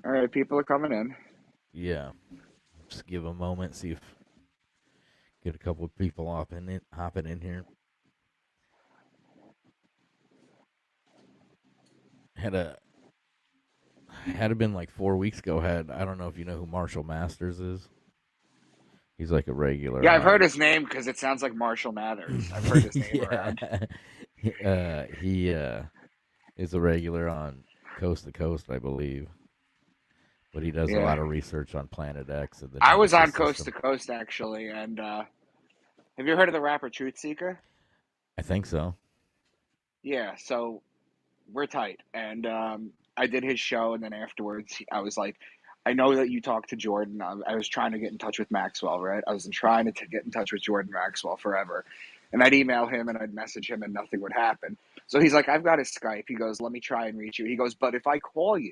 All right, people are coming in. Yeah. Just give a moment, see if get a couple of people hopping in here. Had a had it been like 4 weeks ago. I don't know if you know who Marshall Masters is. He's like a regular Yeah, I've heard on. his name because it sounds like Marshall Mathers. I've heard his name Yeah. around. He is a regular on Coast to Coast, I believe. But he does a Yeah, lot of research on Planet X and the I was Nemesis on Coast to system. Coast actually, and have you heard of the rapper Truth Seeker? I think so. Yeah, so we're tight, and I did his show, and then afterwards, I was like, I know that you talked to Jordan. I was trying to get in touch with Maxwell, right? I was trying to get in touch with Jordan Maxwell forever, and I'd email him and I'd message him, and nothing would happen. So he's like, I've got his Skype. He goes, let me try and reach you. He goes, but if I call you,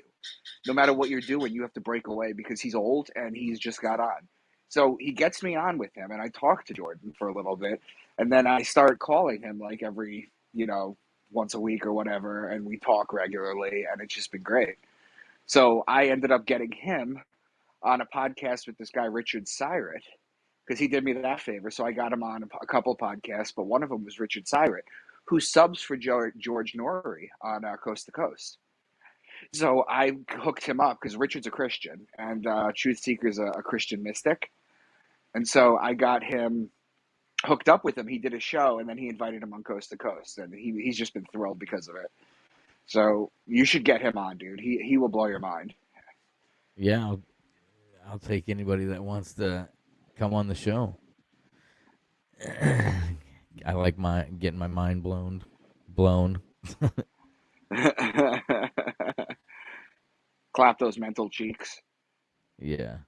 no matter what you're doing, you have to break away because he's old and he's just got on. So he gets me on with him, and I talk to Jordan for a little bit, and then I start calling him like every, once a week or whatever, and we talk regularly, and it's just been great. So I ended up getting him on a podcast with this guy Richard Syrett because he did me that favor. So I got him on a couple podcasts, but one of them was Richard Syrett, who subs for George Norrie on Coast to Coast. So I hooked him up because Richard's a Christian and Truth Seeker's a Christian mystic. And so I got him hooked up with him. He did a show and then he invited him on Coast to Coast. And he's just been thrilled because of it. So you should get him on, dude. He will blow your mind. Yeah, I'll take anybody that wants to come on the show. I like my getting my mind blown. Clap those mental cheeks. Yeah,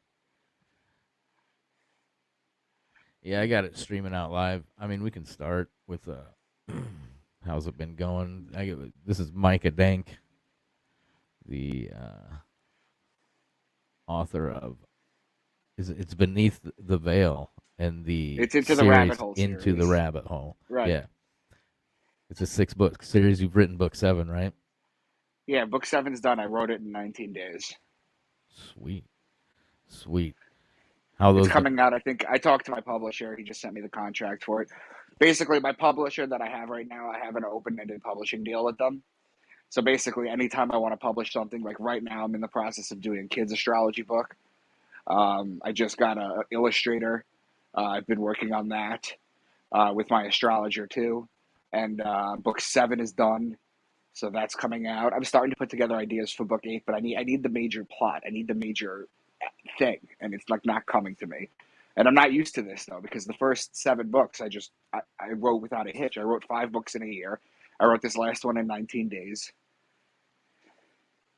yeah. I got it streaming out live. I mean, we can start with how's it been going? This is Micah Dank, the author of it's Beneath the Veil and the It's Into the Rabbit series Hole Into the series. Rabbit Hole. Right. Yeah, it's a 6 book series. You've written book 7, right? Yeah, book seven's done. I wrote it in 19 days. Sweet, sweet. How It's those been? coming out. I think I talked to my publisher. He just sent me the contract for it. Basically, my publisher that I have right now, I have an open-ended publishing deal with them. So basically, anytime I want to publish something, like right now, I'm in the process of doing a kids astrology book. I just got a illustrator. I've been working on that with my astrologer too, and book seven is done, so that's coming out. I'm starting to put together ideas for book eight, but I need the major plot. I need the major thing, and it's like not coming to me. And I'm not used to this though because the first 7 books I wrote without a hitch. I wrote 5 books in a year. I wrote this last one in 19 days.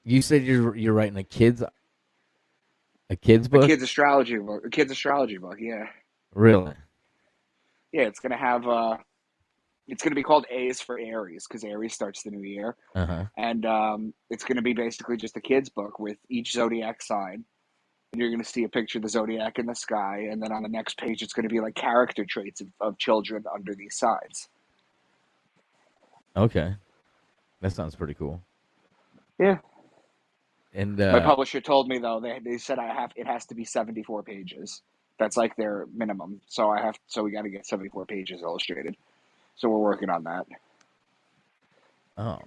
You said you're writing a kids A book. kids astrology book. A kids astrology book. Yeah, Really? yeah. It's gonna be called A's for Aries because Aries starts the new year, Uh huh. and it's gonna be basically just a kids book with each zodiac sign. And you're going to see a picture of the zodiac in the sky, and then on the next page, it's going to be like character traits of children under these signs. Okay, that sounds pretty cool. Yeah. And My publisher told me though they said it has to be 74 pages. That's like their minimum. So we got to get 74 pages illustrated. So we're working on that. oh,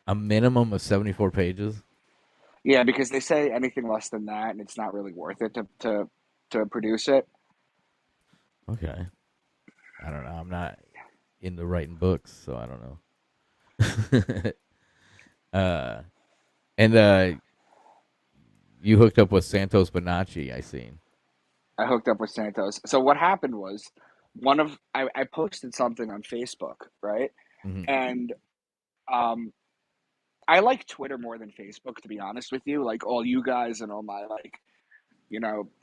a minimum of 74 pages. Yeah, because they say anything less than that, and it's not really worth it to produce it. Okay. I don't know. I'm not into writing books, so I don't know. uh, and you hooked up with Santos Bonacci, I seen. I hooked up with Santos. So what happened was I posted something on Facebook, right? Hmm. And um, I like Twitter more than Facebook, to be honest with you. Like all you guys and all my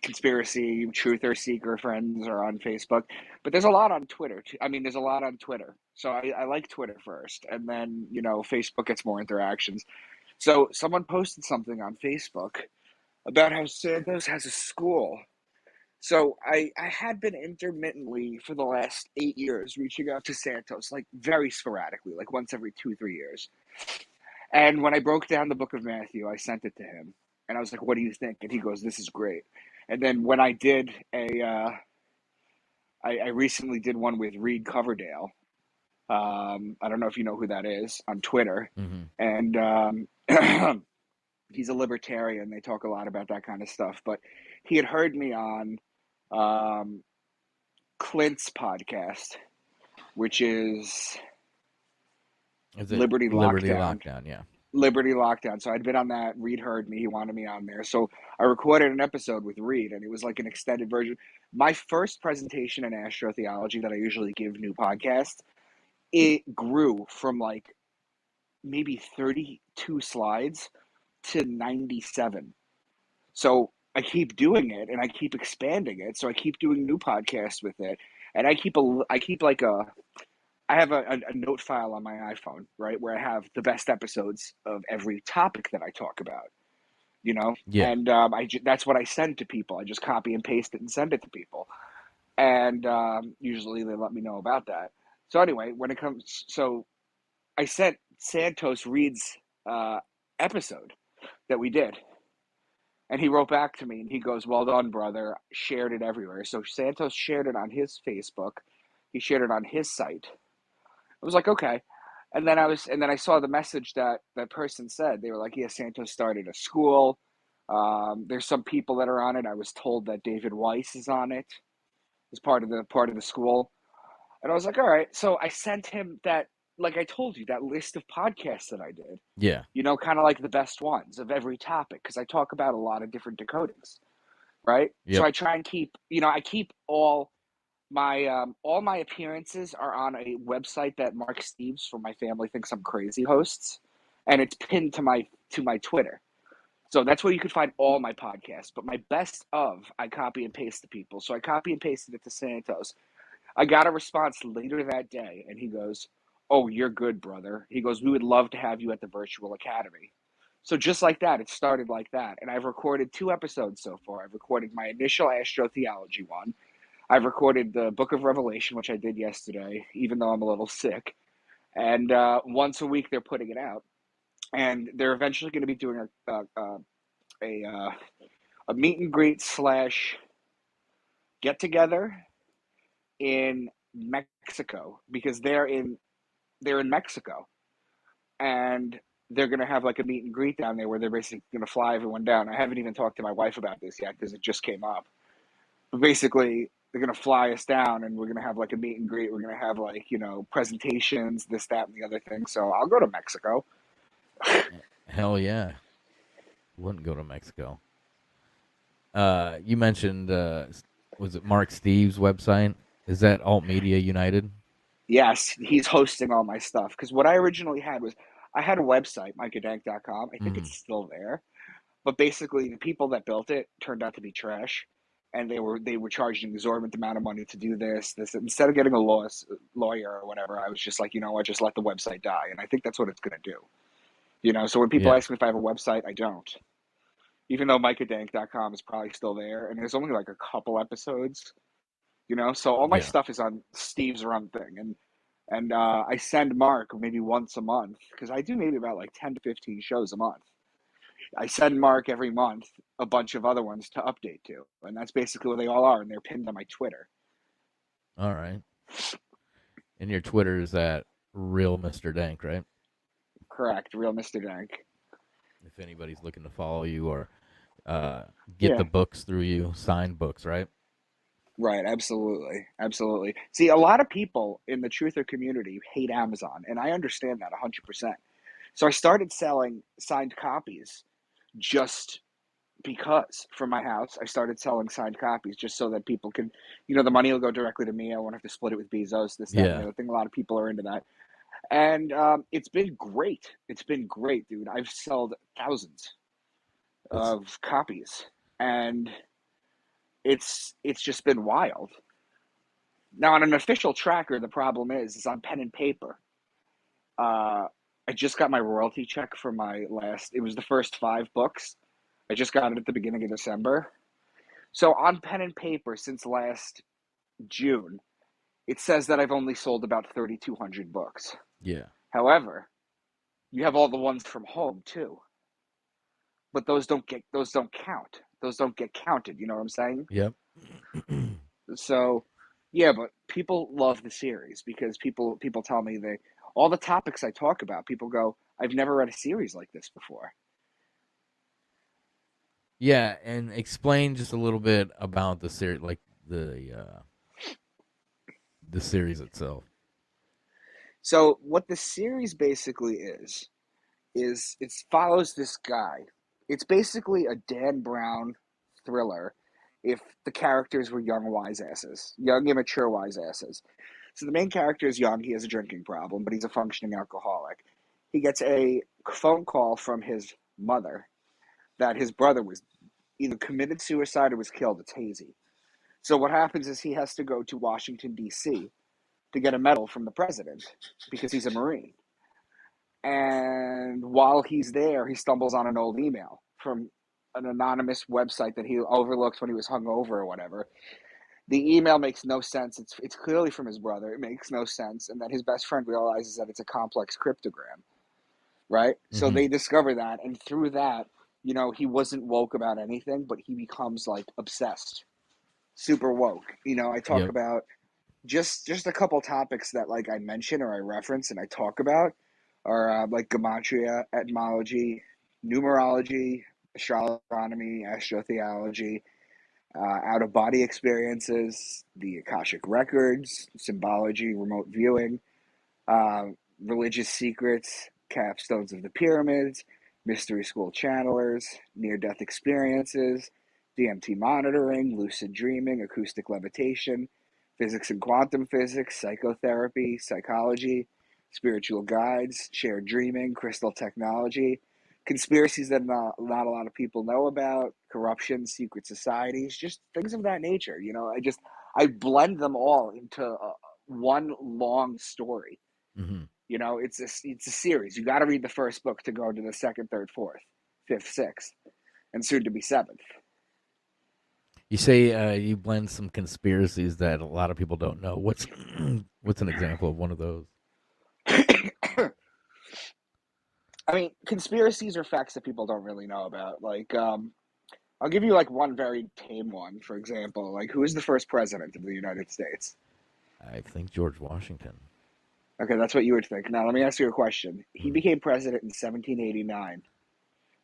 conspiracy truther seeker friends are on Facebook, but there's a lot on Twitter. I mean, there's a lot on Twitter. So I like Twitter first, and then Facebook gets more interactions. So someone posted something on Facebook about how Santos has a school. So I had been intermittently for the last 8 years reaching out to Santos, like very sporadically, like once every 2, 3 years. And when I broke down the book of Matthew, I sent it to him. And I was like, what do you think? And he goes, this is great. And then when I did I recently did one with Reed Coverdale. I don't know if you know who that is on Twitter. Mm-hmm. And he's a libertarian. They talk a lot about that kind of stuff. But he had heard me on um, Clint's podcast, which is Is it Liberty Liberty Lockdown. Lockdown? Yeah. Liberty Lockdown. So I'd been on that. Reed heard me. He wanted me on there. So I recorded an episode with Reed, and it was like an extended version. My first presentation in astrotheology that I usually give new podcasts, it grew from like maybe 32 slides to 97. So I keep doing it and I keep expanding it. So I keep doing new podcasts with it. And I keep like I have a note file on my iPhone, right, where I have the best episodes of every topic that I talk about, you know, Yeah. and that's what I send to people. I just copy and paste it and send it to people, and usually they let me know about that. So anyway, when it comes, so I sent Santos Reed's uh, episode that we did, and he wrote back to me and he goes, "Well done, brother." Shared it everywhere. So Santos shared it on his Facebook. He shared it on his site. I was like, okay. And then I saw the message that that person said. They were like, yeah, Santos started a school. There's some people that are on it. I was told that David Weiss is on it as part of the school. And I was like, all right. So I sent him that, like I told you, that list of podcasts that I did, Yeah. you know, kind of like the best ones of every topic, because I talk about a lot of different decodings, right? So Yep. I try and keep, I keep all my appearances are on a website that Mark Steves from My Family Thinks I'm Crazy hosts, and it's pinned to my Twitter. So that's where you could find all my podcasts. But my best of, I copy and paste to people. So I copy and pasted it to Santos. I got a response later that day, and he goes, "Oh, you're good, brother." He goes, "We would love to have you at the virtual academy." So just like that, it started like that. And I've recorded 2 episodes so far. I've recorded my initial astrotheology one. I've recorded the Book of Revelation, which I did yesterday, even though I'm a little sick. And once a week, they're putting it out, and they're eventually going to be doing a, a meet and greet slash get together in Mexico, because they're in Mexico, and they're going to have like a meet and greet down there where they're basically going to fly everyone down. I haven't even talked to my wife about this yet because it just came up. But basically, they're gonna fly us down, and we're gonna have like a meet and greet. We're gonna have like presentations, this, that, and the other thing. So I'll go to Mexico. Hell yeah. Wouldn't go to Mexico. You mentioned was it Mark Steve's website? Is that Alt Media United? Yes, he's hosting all my stuff because what I originally had was I had a website, micahdank.com. I think Mm-hmm. it's still there, but basically the people that built it turned out to be trash, and they were charging an exorbitant amount of money to do this. Instead of getting a lawyer or whatever, I was just like, you know what, just let the website die, and I think that's what it's gonna do. So when people Yeah. ask me if I have a website, I don't. Even though micahdank.com is probably still there, and there's only like a couple episodes, So all my Yeah. stuff is on Steve's Run thing, and I send Mark maybe once a month because I do maybe about like 10 to 15 shows a month. I send Mark every month a bunch of other ones to update to, and that's basically what they all are, and they're pinned on my Twitter. All right. And your Twitter is at real Mr. Dank, right? Correct, real Mr. Dank. If anybody's looking to follow you or uh, get the Yeah, books through you, signed books, right? right, absolutely, absolutely. See, a lot of people in the truther community hate Amazon, and I understand that 100%. So I started selling signed copies just because from my house. I started selling signed copies just so that people can, the money will go directly to me. I won't have to split it with Bezos, this, that, and the Yeah. other thing. A lot of people are into that. And it's been great. It's been great, dude. I've sold thousands It's of copies, and it's just been wild. Now on an official tracker, the problem is on pen and paper. Uh, I just got my royalty check for my last. It was the first 5 books. I just got it at the beginning of December. So on pen and paper since last June, it says that I've only sold about 3,200 books. yeah. However, you have all the ones from home too. but those don't count. Those don't get counted. You know what I'm saying? Yep. So, yeah, but people love the series because people tell me all the topics I talk about. People go, I've never read a series like this before. Yeah, and explain just a little bit about the series, like the series itself. So, what the series basically is it follows this guy. It's basically a Dan Brown thriller if the characters were young wise asses, young immature wise asses. So the main character is young, he has a drinking problem, but he's a functioning alcoholic. He gets a phone call from his mother that his brother was either committed suicide or was killed. It's hazy. So what happens is he has to go to Washington D.C. to get a medal from the president because he's a Marine. And while he's there, he stumbles on an old email from an anonymous website that he overlooked when he was hungover or whatever. The email makes no sense. It's clearly from his brother. It makes no sense. And then his best friend realizes that it's a complex cryptogram, right? So Mm-hmm. they discover that. And through that, he wasn't woke about anything, but he becomes like obsessed, super woke. I talk Yep. about just a couple topics that like I mention or I reference and I talk about are like gematria, etymology, numerology, astronomy, astrotheology, out of body experiences, the Akashic records, symbology, remote viewing, uh, religious secrets, capstones of the pyramids, mystery school channelers, near death experiences, DMT monitoring, lucid dreaming, acoustic levitation, physics and quantum physics, psychotherapy, psychology, spiritual guides, shared dreaming, crystal technology, conspiracies that not a lot of people know about, corruption, secret societies, just things of that nature. I blend them all into one long story. Mm-hmm. It's a series. You got to read the first book to go to the second, third, fourth, fifth, sixth, and soon to be seventh. You say you blend some conspiracies that a lot of people don't know. What's what's an example of one of those? I mean, conspiracies are facts that people don't really know about. Like, I'll give you like one very tame one, for example. Like, who is the first president of the United States? I think George Washington. Okay, that's what you would think. Now, let me ask you a question. He Hmm. became president in 1789.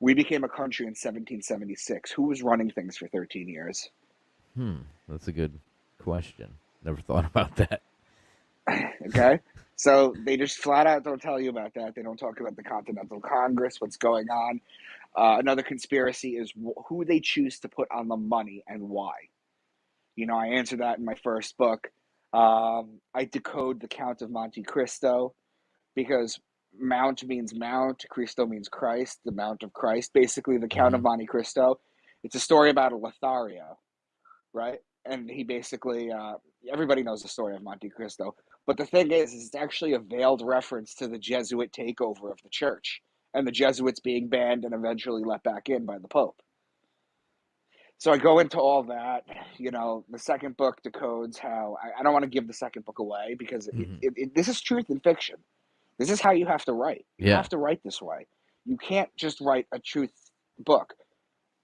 We became a country in 1776. Who was running things for 13 years? That's a good question. Never thought about that. Okay? So they just flat out don't tell you about that. They don't talk about the Continental Congress, what's going on. Another conspiracy is who they choose to put on the money and why. I answered that in my first book. I decode the Count of Monte Cristo because Mount means Mount, Cristo means Christ, the Mount of Christ. Basically, the Count Mm-hmm. of Monte Cristo, it's a story about a Lothario, right? And he basically, everybody knows the story of Monte Cristo. But the thing is it's actually a veiled reference to the Jesuit takeover of the church and the Jesuits being banned and eventually let back in by the Pope. So I go into all that. The second book decodes how I don't want to give the second book away because Mm-hmm. this is truth in fiction. This is how you have to write. You Yeah. have to write this way. You can't just write a truth book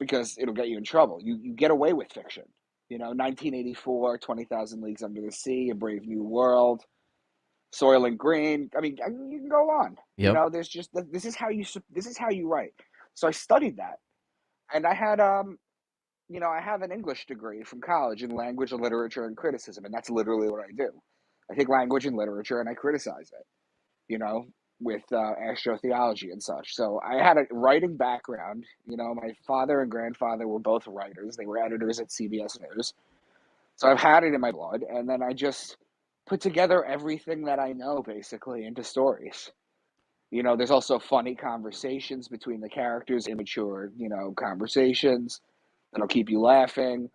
because it'll get you in trouble. You get away with fiction. 1984, 20,000 Leagues Under the Sea, A Brave New World, Soil and Green. I mean, you can go on. Yep. There's just this is how you write. So I studied that, and I have an English degree from college in language and literature and criticism, and that's literally what I do. I take language and literature and I criticize it. You know, with astrotheology and such. So I had a writing background. My father and grandfather were both writers. They were editors at CBS News. So I've had it in my blood, and then I just put together everything that I know basically into stories. There's also funny conversations between the characters, immature, conversations that'll keep you laughing.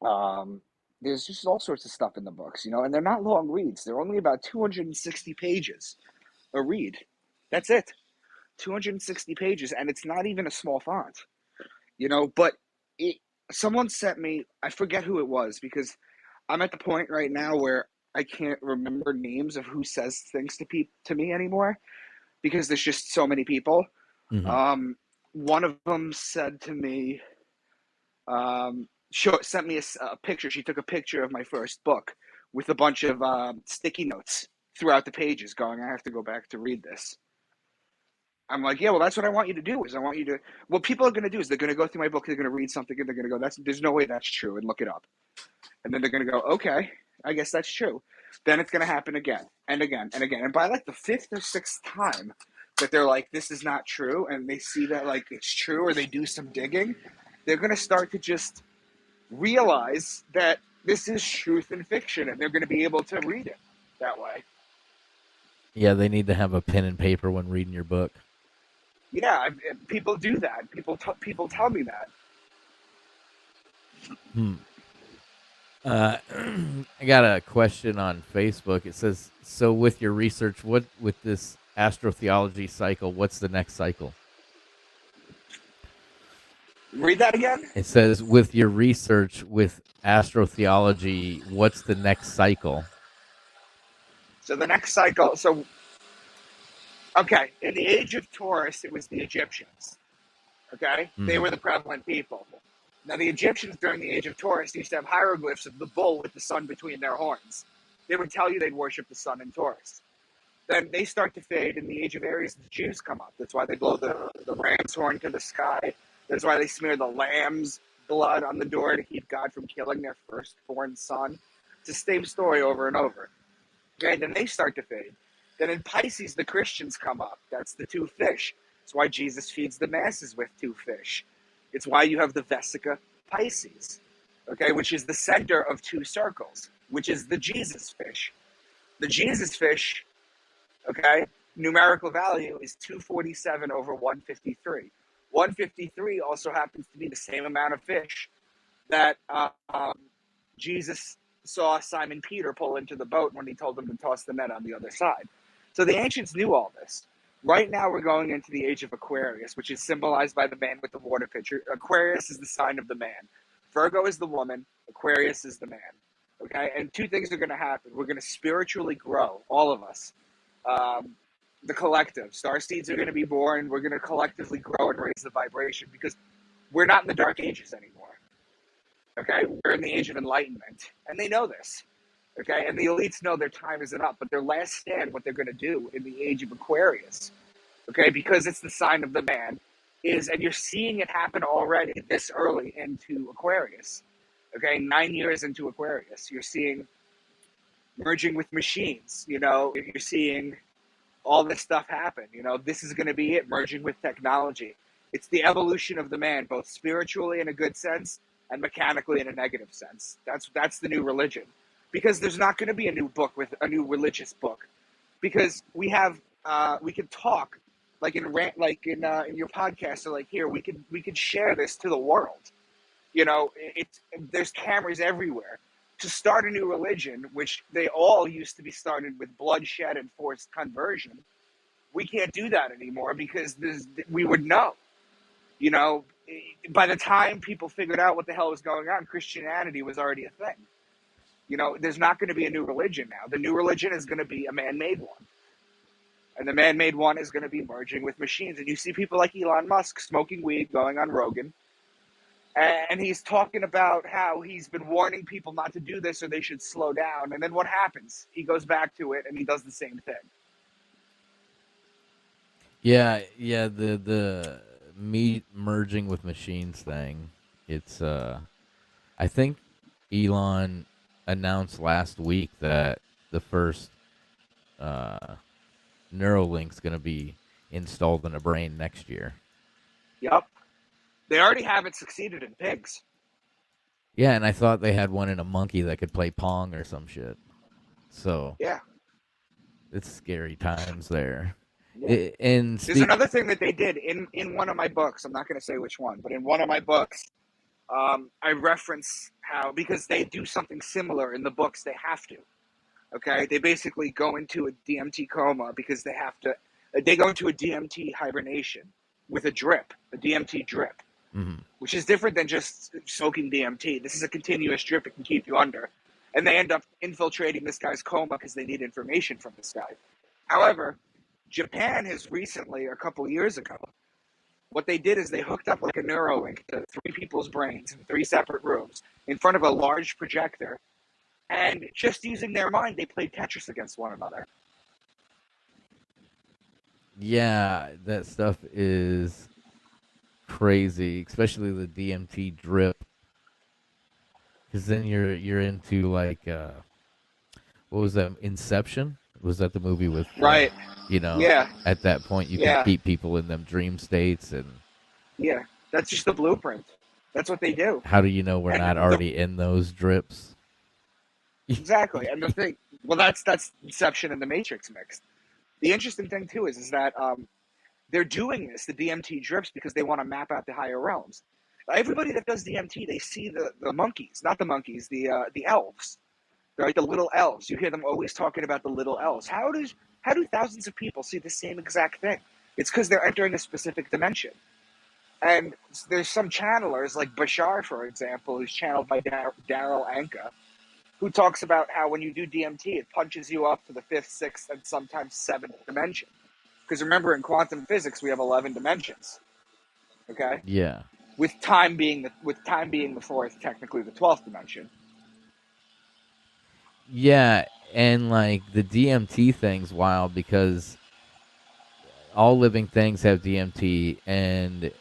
Um, there's just all sorts of stuff in the books, and they're not long reads. They're only about 260 pages a read. That's it. 260 pages, and it's not even a small font, but it, someone sent me, I forget who it was, because I'm at the point right now where I can't remember names of who says things to me anymore because there's just so many people. Mm-hmm. Um, one of them said to me, sent me a picture. She took a picture of my first book with a bunch of sticky notes throughout the pages going, I have to go back to read this. I'm like, yeah, well, that's what I want you to do. Is I want you to. What people are going to do is they're going to go through my book, they're going to read something, and they're going to go, there's no way that's true, and look it up. And then they're going to go, okay, I guess that's true. Then it's going to happen again and again and again. And by like the fifth or sixth time that they're like, this is not true, and they see that like it's true, or they do some digging, they're going to start to just realize that this is truth and fiction, and they're going to be able to read it that way. Yeah, they need to have a pen and paper when reading your book. Yeah, people do that. People tell me that. I got a question on Facebook. It says, "So with your research, what with this astrotheology cycle, what's the next cycle?" Read that again. It says, "With your research with astrotheology, what's the next cycle?" So the next cycle. So okay, in the age of Taurus, it was the Egyptians. Okay, they Mm-hmm. were the prevalent people. Now the Egyptians during the age of Taurus used to have hieroglyphs of the bull with the sun between their horns. They would tell you they'd worship the sun in Taurus. Then they start to fade. In the age of Aries, the Jews come up. That's why they blow the ram's horn to the sky. That's why they smear the lamb's blood on the door to keep God from killing their firstborn son. It's the same story over and over. Okay, then they start to fade. Then in Pisces, the Christians come up. That's the two fish. That's why Jesus feeds the masses with two fish. It's why you have the Vesica Pisces, okay, which is the center of two circles, which is the Jesus fish. The Jesus fish, okay, numerical value is 247 over 153. 153 also happens to be the same amount of fish that Jesus saw Simon Peter pull into the boat when he told him to toss the net on the other side. So the ancients knew all this. Right now, we're going into the age of Aquarius, which is symbolized by the man with the water pitcher. Aquarius is the sign of the man. Virgo is the woman. Aquarius is the man. Okay? And two things are going to happen. We're going to spiritually grow, all of us. The collective. Star seeds are going to be born. We're going to collectively grow and raise the vibration because we're not in the dark ages anymore. Okay, we're in the age of enlightenment, and they know this. Okay, and the elites know their time isn't up, but their last stand, what they're going to do in the age of Aquarius, okay, because it's the sign of the man, is, and you're seeing it happen already this early into Aquarius. Okay, 9 years into Aquarius, you're seeing merging with machines. You're seeing all this stuff happen. This is going to be it, merging with technology. It's the evolution of the man, both spiritually in a good sense and mechanically in a negative sense. That's the new religion, because there's not going to be a new book with a new religious book, because we can talk like in your podcast, or like here we could share this to the world. There's cameras everywhere. To start a new religion, which they all used to be started with bloodshed and forced conversion, we can't do that anymore because we would know. You know, by the time people figured out what the hell was going on, Christianity was already a thing. There's not going to be a new religion now. The new religion is going to be a man-made one. And the man-made one is going to be merging with machines. And you see people like Elon Musk smoking weed, going on Rogan, and he's talking about how he's been warning people not to do this or they should slow down. And then what happens? He goes back to it and he does the same thing. Yeah. The meat merging with machines thing. It's I think Elon announced last week that the first uh Neuralink's going to be installed in a brain next year. Yep. They already haven't succeeded in pigs. Yeah, and I thought they had one in a monkey that could play Pong or some shit. So Yeah. it's scary times there. Yeah. And There's another thing that they did in one of my books. I'm not going to say which one, but in one of my books, I reference how, because they do something similar in the books, they have to. Okay, they basically go into a DMT coma because they have to. They go into a DMT hibernation with a DMT drip, which is different than just smoking DMT. This is a continuous drip; it can keep you under, and they end up infiltrating this guy's coma because they need information from this guy. However, Japan has recently, a couple years ago, What they did is they hooked up like a Neuralink to three people's brains in three separate rooms in front of a large projector, and just using their mind, they played Tetris against one another. Yeah, that stuff is crazy, especially the DMT drip, because then you're into like what was that? Inception? Was that the movie with Right. you know, Yeah. at that point you can Yeah. keep people in them dream states, and Yeah. That's just the blueprint. That's what they do. how do you know we're And not already in those drips? exactly. And the thing, well, that's Inception and the Matrix mixed. The interesting thing too is that they're doing this, the DMT drips, because they want to map out the higher realms. Everybody that does DMT, they see the monkeys, not the monkeys, the elves, right? The little elves. You hear them always talking about the little elves. How do thousands of people see the same exact thing? It's because they're entering a specific dimension. And there's some channelers, like Bashar, for example, who's channeled by Daryl Anka, who talks about how when you do DMT, it punches you up to the fifth, sixth, and sometimes seventh dimension. Because remember, in quantum physics, we have 11 dimensions. Okay, Yeah. with time being the fourth, technically the 12th dimension. Yeah, and like the DMT thing's wild because all living things have DMT, and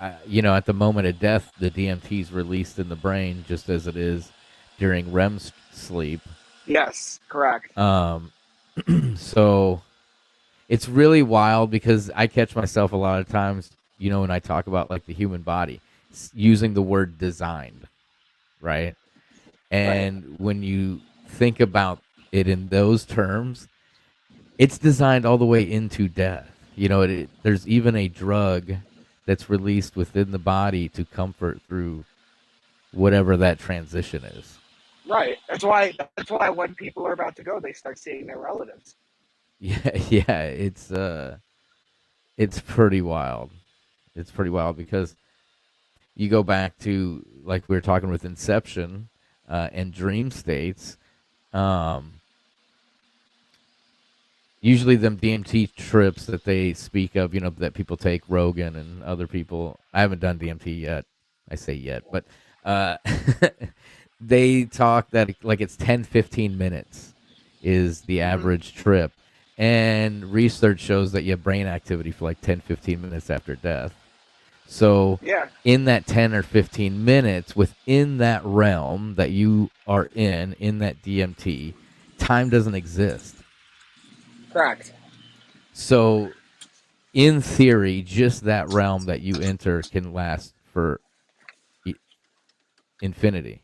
at the moment of death, the DMT is released in the brain just as it is during REM sleep. Yes, correct. Um, so it's really wild because I catch myself a lot of times, when I talk about like the human body, using the word designed, right? Right, And when you think about it in those terms, it's designed all the way into death. There's even a drug that's released within the body to comfort through whatever that transition is. right. That's why when people are about to go, they start seeing their relatives. Yeah, yeah, it's pretty wild. It's pretty wild because you go back to like we were talking with Inception and dream states. Um, Usually them DMT trips that they speak of, that people take, Rogan and other people. I haven't done DMT yet. I say yet, but uh, they talk that like it's 10, 15 minutes is the Mm-hmm. average trip. And research shows that you have brain activity for like 10, 15 minutes after death. So Yeah, in that 10 or 15 minutes, within that realm that you are in that DMT, time doesn't exist. correct. So in theory, just that realm that you enter can last for infinity.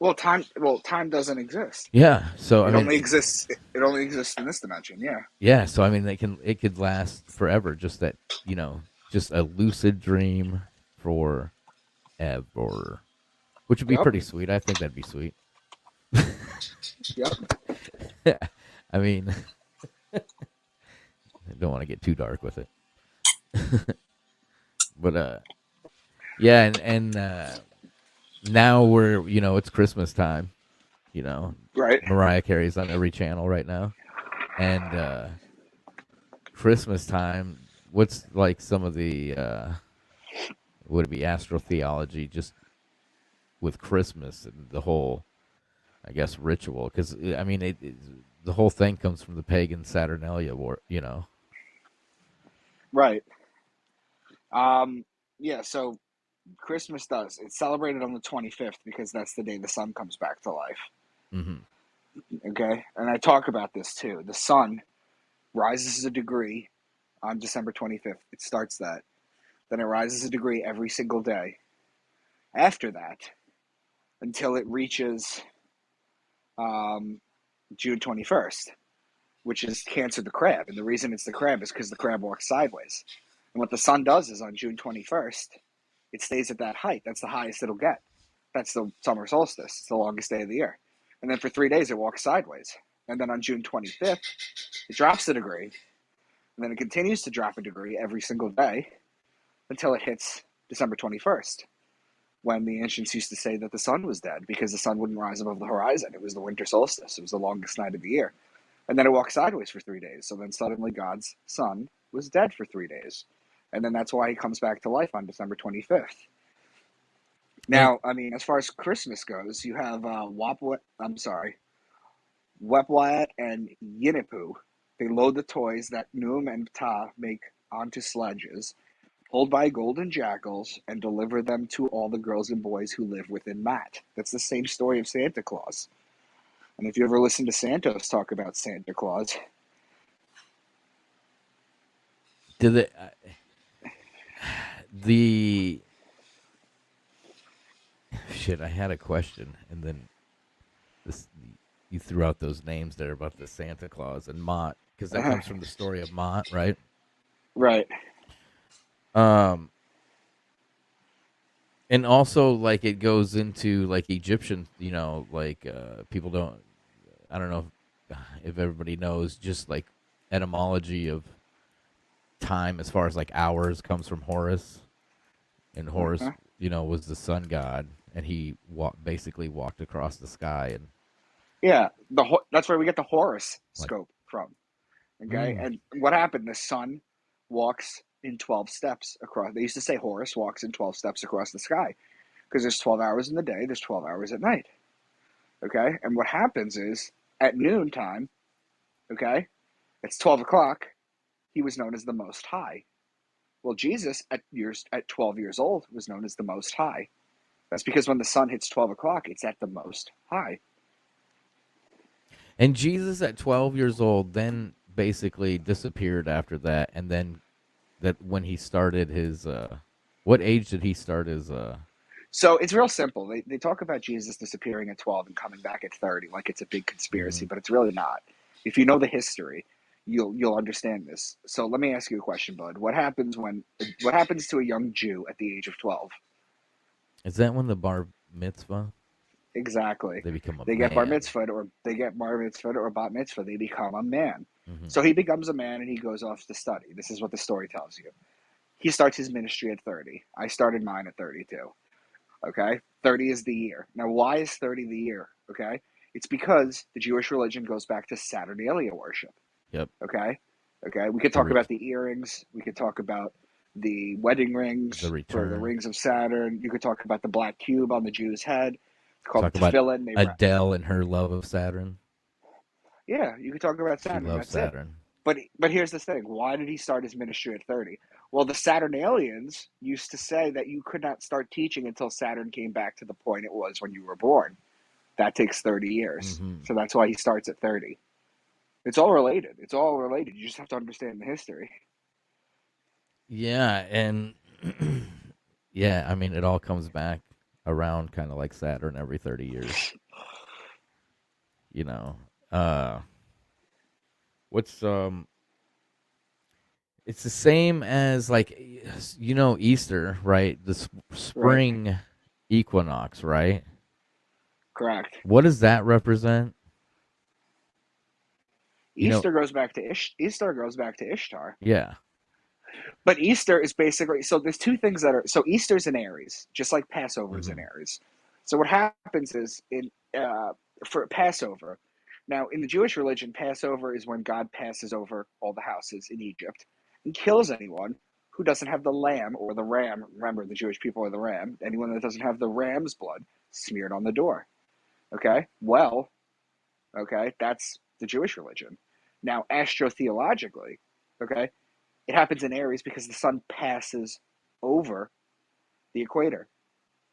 Well, time doesn't exist. Yeah. So I It mean, only exists. It only exists in this dimension. Yeah. yeah. So I mean, it could last forever. Just that just a lucid dream forever, which would be Yep. pretty sweet. I think that'd be sweet. Yep. I mean, I don't want to get too dark with it, but yeah, and now we're it's Christmas time. Right. Mariah Carey's on every channel right now, and Christmas time. What's like some of the would it be astrotheology just with Christmas and the whole I guess ritual? Because I mean the whole thing comes from the pagan Saturnalia war. Right. Um. Yeah. So Christmas does. It's celebrated on the 25th because that's the day the sun comes back to life. Hmm. Okay. And I talk about this too. The sun rises a degree on December 25th. It starts that. Then it rises a degree every single day after that until it reaches um, June 21st, which is Cancer the crab. And the reason it's the crab is because the crab walks sideways. And what the sun does is on June 21st, it stays at that height. That's the highest it'll get. That's the summer solstice. It's the longest day of the year. And then for 3 days, it walks sideways. And then on June 25th, it drops a degree. And then it continues to drop a degree every single day until it hits December 21st, when the ancients used to say that the sun was dead because the sun wouldn't rise above the horizon. It was the winter solstice. It was the longest night of the year. And then it walked sideways for 3 days. So then suddenly God's son was dead for 3 days. and then that's why he comes back to life on December 25th. And Now, I mean, as far as Christmas goes, you have Wepwat and Yinipu. They load the toys that Noom and Ptah make onto sledges, pulled by golden jackals, and deliver them to all the girls and boys who live within Matt. That's the same story of Santa Claus. And if you ever listen to Santos talk about Santa Claus, did the shit? I had a question, and then this you threw out those names there about the Santa Claus and Mott, because that comes from the story of Mott, right? right? Um, and also like it goes into like Egyptian, like people don't. I don't know if everybody knows, just like etymology of time as far as like hours comes from Horus, and Horus, Uh-huh. was the sun god, and he basically walked across the sky and Yeah, that's where we get the Horus like, scope from. Okay, mm, and what happened? The sun walks in 12 steps across. They used to say Horus walks in 12 steps across the sky because there's 12 hours in the day, there's 12 hours at night. Okay, and what happens is at noontime, okay, it's 12 o'clock. He was known as the Most High. Well, Jesus at 12 years old was known as the Most High. That's because when the sun hits 12 o'clock, it's at the Most High. and Jesus at 12 years old then basically disappeared after that, and then that when he started his what age did he start his So it's real simple. They talk about Jesus disappearing at 12 and coming back at 30 like it's a big conspiracy, mhm. but it's really not. If you know the history, you'll understand this. So let me ask you a question, Bud. What happens to a young Jew at the age of 12? Is that when the bar mitzvah Exactly. they become a They get bar man? mitzvah or bat mitzvah, they become a man. Hmm. So he becomes a man and he goes off to study. This is what the story tells you. He starts his ministry at 30. I started mine at 32. Okay? 30 is the year. Now, why is 30 the year? Okay? It's because the Jewish religion goes back to Saturnalia worship. Yep. Okay? Okay? We could The talk about the earrings. We could talk about the wedding the rings for the return. rings of Saturn. You could talk about the black cube on the Jew's head. It's called Talk the about tefillin. Adele and her love of Saturn. Yeah, you could talk about She Saturn. loves That's it. Saturn. But here's the thing. Why did he start his ministry at 30? Well, the Saturnalians used to say that you could not start teaching until Saturn came back to the point it was when you were born. That takes 30 years. Hmm. So that's why he starts at 30. It's all related. It's all related. You just have to understand the history. Yeah, and yeah, I mean, it all comes back around kind of like Saturn every 30 years. You know, uh, what's it's the same as like Easter, right? The Right. spring equinox, right? Correct. What does that represent? You know, Easter goes back to Ishtar. yeah. But Easter is basically so there's two things that are so Easter's in Aries, just like Passover's in Hmm. Aries. So what happens is in for Passover. Now in the Jewish religion, Passover is when God passes over all the houses in Egypt and kills anyone who doesn't have the lamb or the ram. Remember, the Jewish people are the ram. Anyone that doesn't have the ram's blood smeared on the door. Okay, well, okay, that's the Jewish religion. Now, astrotheologically, okay, it happens in Aries because the sun passes over the equator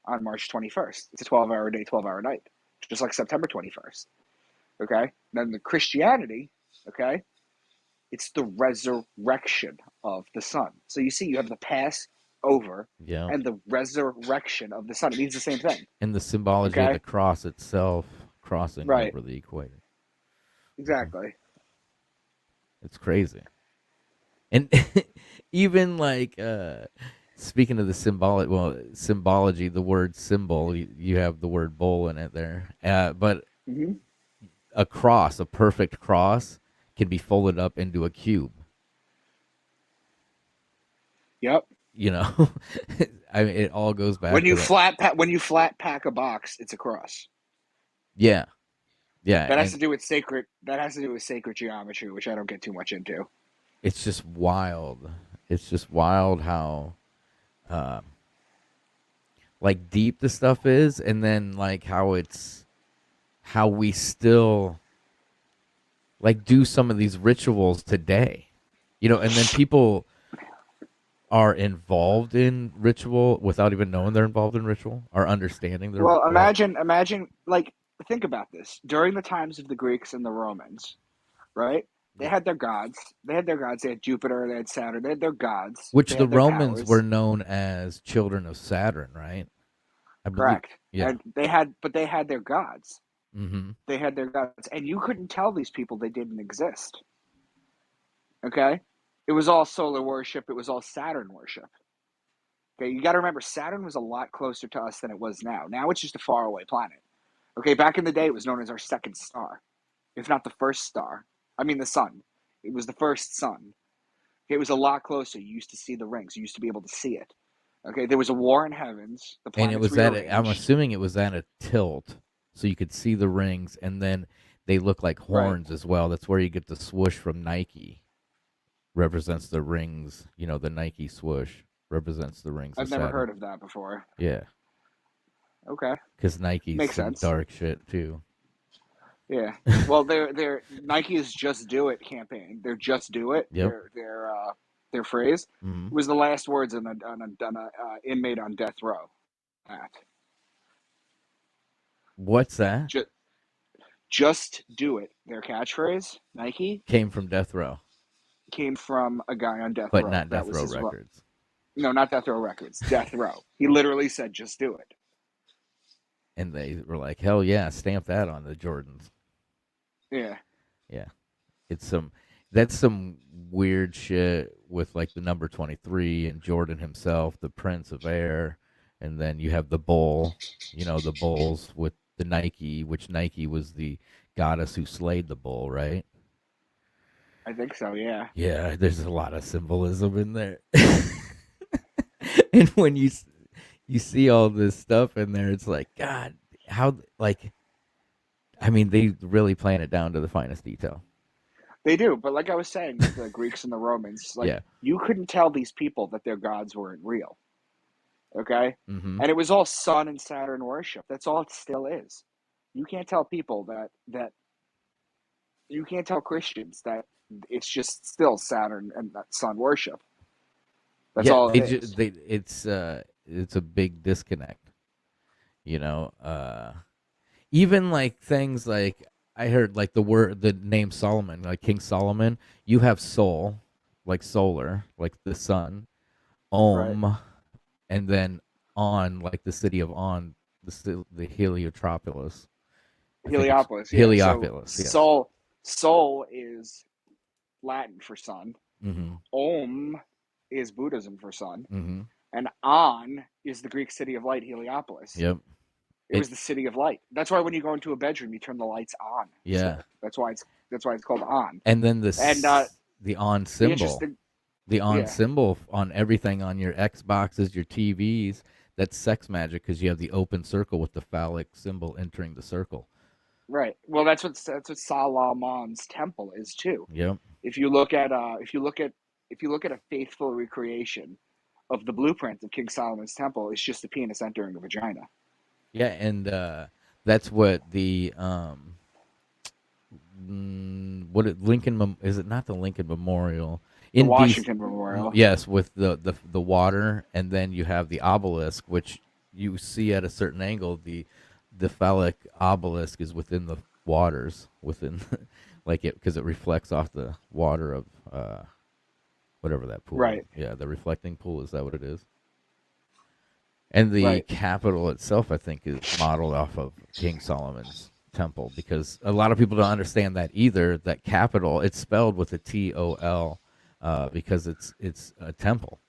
on March 21st. It's a 12-hour day, 12-hour night, just like September 21st. Okay? Then the Christianity, okay, it's the resurrection of the sun. So you see, you have the Passover Yeah. and the resurrection of the sun. It means the same thing. And the symbology of the Okay? cross itself crossing Right. over the equator. Hmm. Exactly. It's crazy. And even like speaking of the symbology, the word symbol, you have the word bowl in it there. But Mm-hmm. a cross, a perfect cross, can be folded up into a cube. Yep. You know, I mean, it all goes back to that. When you flat pack a box, it's a cross. Yeah, yeah, That has and to do with sacred. That has to do with sacred geometry, which I don't get too much into. it's just wild. It's just wild how um, like deep the stuff is, and then like how we still like do some of these rituals today. And then people are involved in ritual without even knowing they're involved in ritual, or understanding they're Well, like. imagine, like, think about this. During the times of the Greeks and the Romans, right? They Yeah. had their gods. They had their gods. They had Jupiter. They had Saturn. They had their gods. Which They the had their Romans were powers. known as children of Saturn, right? I believe. Correct. Yeah. And they had their gods. Mm-hmm. They had their gods, and you couldn't tell these people they didn't exist. Okay, it was all solar worship. It was all Saturn worship. Okay, you got to remember Saturn was a lot closer to us than it was now. Now it's just a faraway planet. Okay, back in the day, it was known as our second star, if not the first star. I mean, the sun. It was the first sun. It was a lot closer. You used to see the rings. You used to be able to see it. Okay, there was a war in heavens. The And it planets was I'm rearranged. assuming it was at a tilt, so you could see the rings, and then they look like Right. horns as well. That's where you get the swoosh from Nike. Represents the rings. The Nike swoosh represents the rings of I've never Saturn. heard of that before. Yeah, Okay, because Nike's makes some sense. dark shit too. Yeah. Well, their Nike's "Just Do It" campaign. Their "Just Do It." Yep. Their phrase Mm-hmm. was the last words on a inmate on death row. That What's that? just just do it. Their catchphrase, Nike, Came from Death Row, came from a guy on death but row. not That Death was Row his. Records. No, not death row records. Death row. He literally said, "Just do it." And they were like, hell yeah, stamp that on the Jordans. Yeah. Yeah. That's some weird shit with like the number 23 and Jordan himself, the Prince of Air, and then you have the bull, the bulls with the Nike, which Nike was the goddess who slayed the bull, right? I think so. Yeah. Yeah, there's a lot of symbolism in there. And when you see all this stuff in there, it's like, God, how, like, I mean, they really plan it down to the finest detail. They do, but like I was saying with the Greeks and the Romans, like Yeah. you couldn't tell these people that their gods weren't real. Okay, Mm-hmm. and it was all Sun and Saturn worship. That's all it still is. You can't tell people that you can't tell Christians that it's just still Saturn and Sun worship. That's Yeah, all they it just is. it's a big disconnect, you know. Even like things like I heard like the name Solomon, like King Solomon, you have soul, like solar, like the sun, Right. and then On, like the city of On, the Heliotropolis. I think it's Heliopolis, yeah. So Heliopolis, yes. soul is Latin for sun. Mm-hmm. Om is Buddhism for sun, Mm-hmm. and On is the Greek city of light, Heliopolis. Yep. It It was the city of light. That's why when you go into a bedroom, you turn the lights on. yeah. Still, that's why it's called on. And then And the On the symbol. interesting, The On yeah, symbol on everything on your Xboxes, your TVs, that's sex magic because you have the open circle with the phallic symbol entering the circle. right. Well, that's what Solomon's temple is too. Yep. If you look at a faithful recreation of the blueprint of King Solomon's temple, it's just a penis entering a vagina. Yeah, and that's what the Lincoln is it not the Lincoln Memorial The in DC? Washington Memorial. Yes, with the water, and then you have the obelisk, which you see at a certain angle. The phallic obelisk is within the waters, within like it because it reflects off the water of whatever that pool is. Right. Yeah, the reflecting pool, is that what it is? And the Right. capital itself, I think, is modeled off of King Solomon's temple because a lot of people don't understand that either. That capital, it's spelled with a Tol, because it's a temple.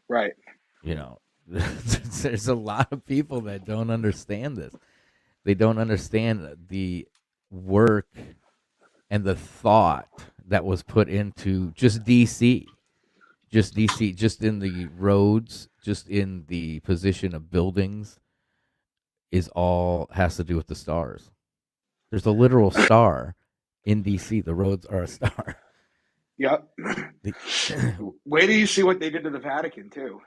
Right. You know, there's a lot of people that don't understand this. They don't understand the work and the thought that was put into just DC. Just DC, just in the roads, just in the position of buildings, is all has to do with the stars. There's a literal star in DC. The roads are a star. Yep. The, Wait till you see what they did to the Vatican too.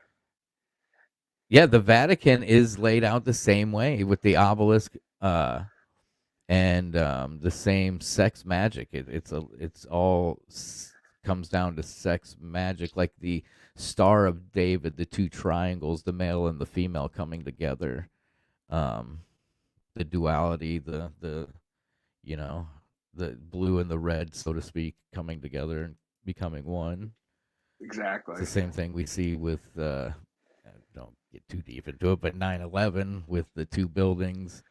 yeah, the Vatican is laid out the same way with the obelisk, and the same sex magic. It's all comes down to sex magic, like the Star of David, the two triangles, the male and the female coming together, um, the duality, the you know, the blue and the red, so to speak, coming together and becoming one. It's Exactly. the same thing we see with don't get too deep into it, but 9/11 with the two buildings.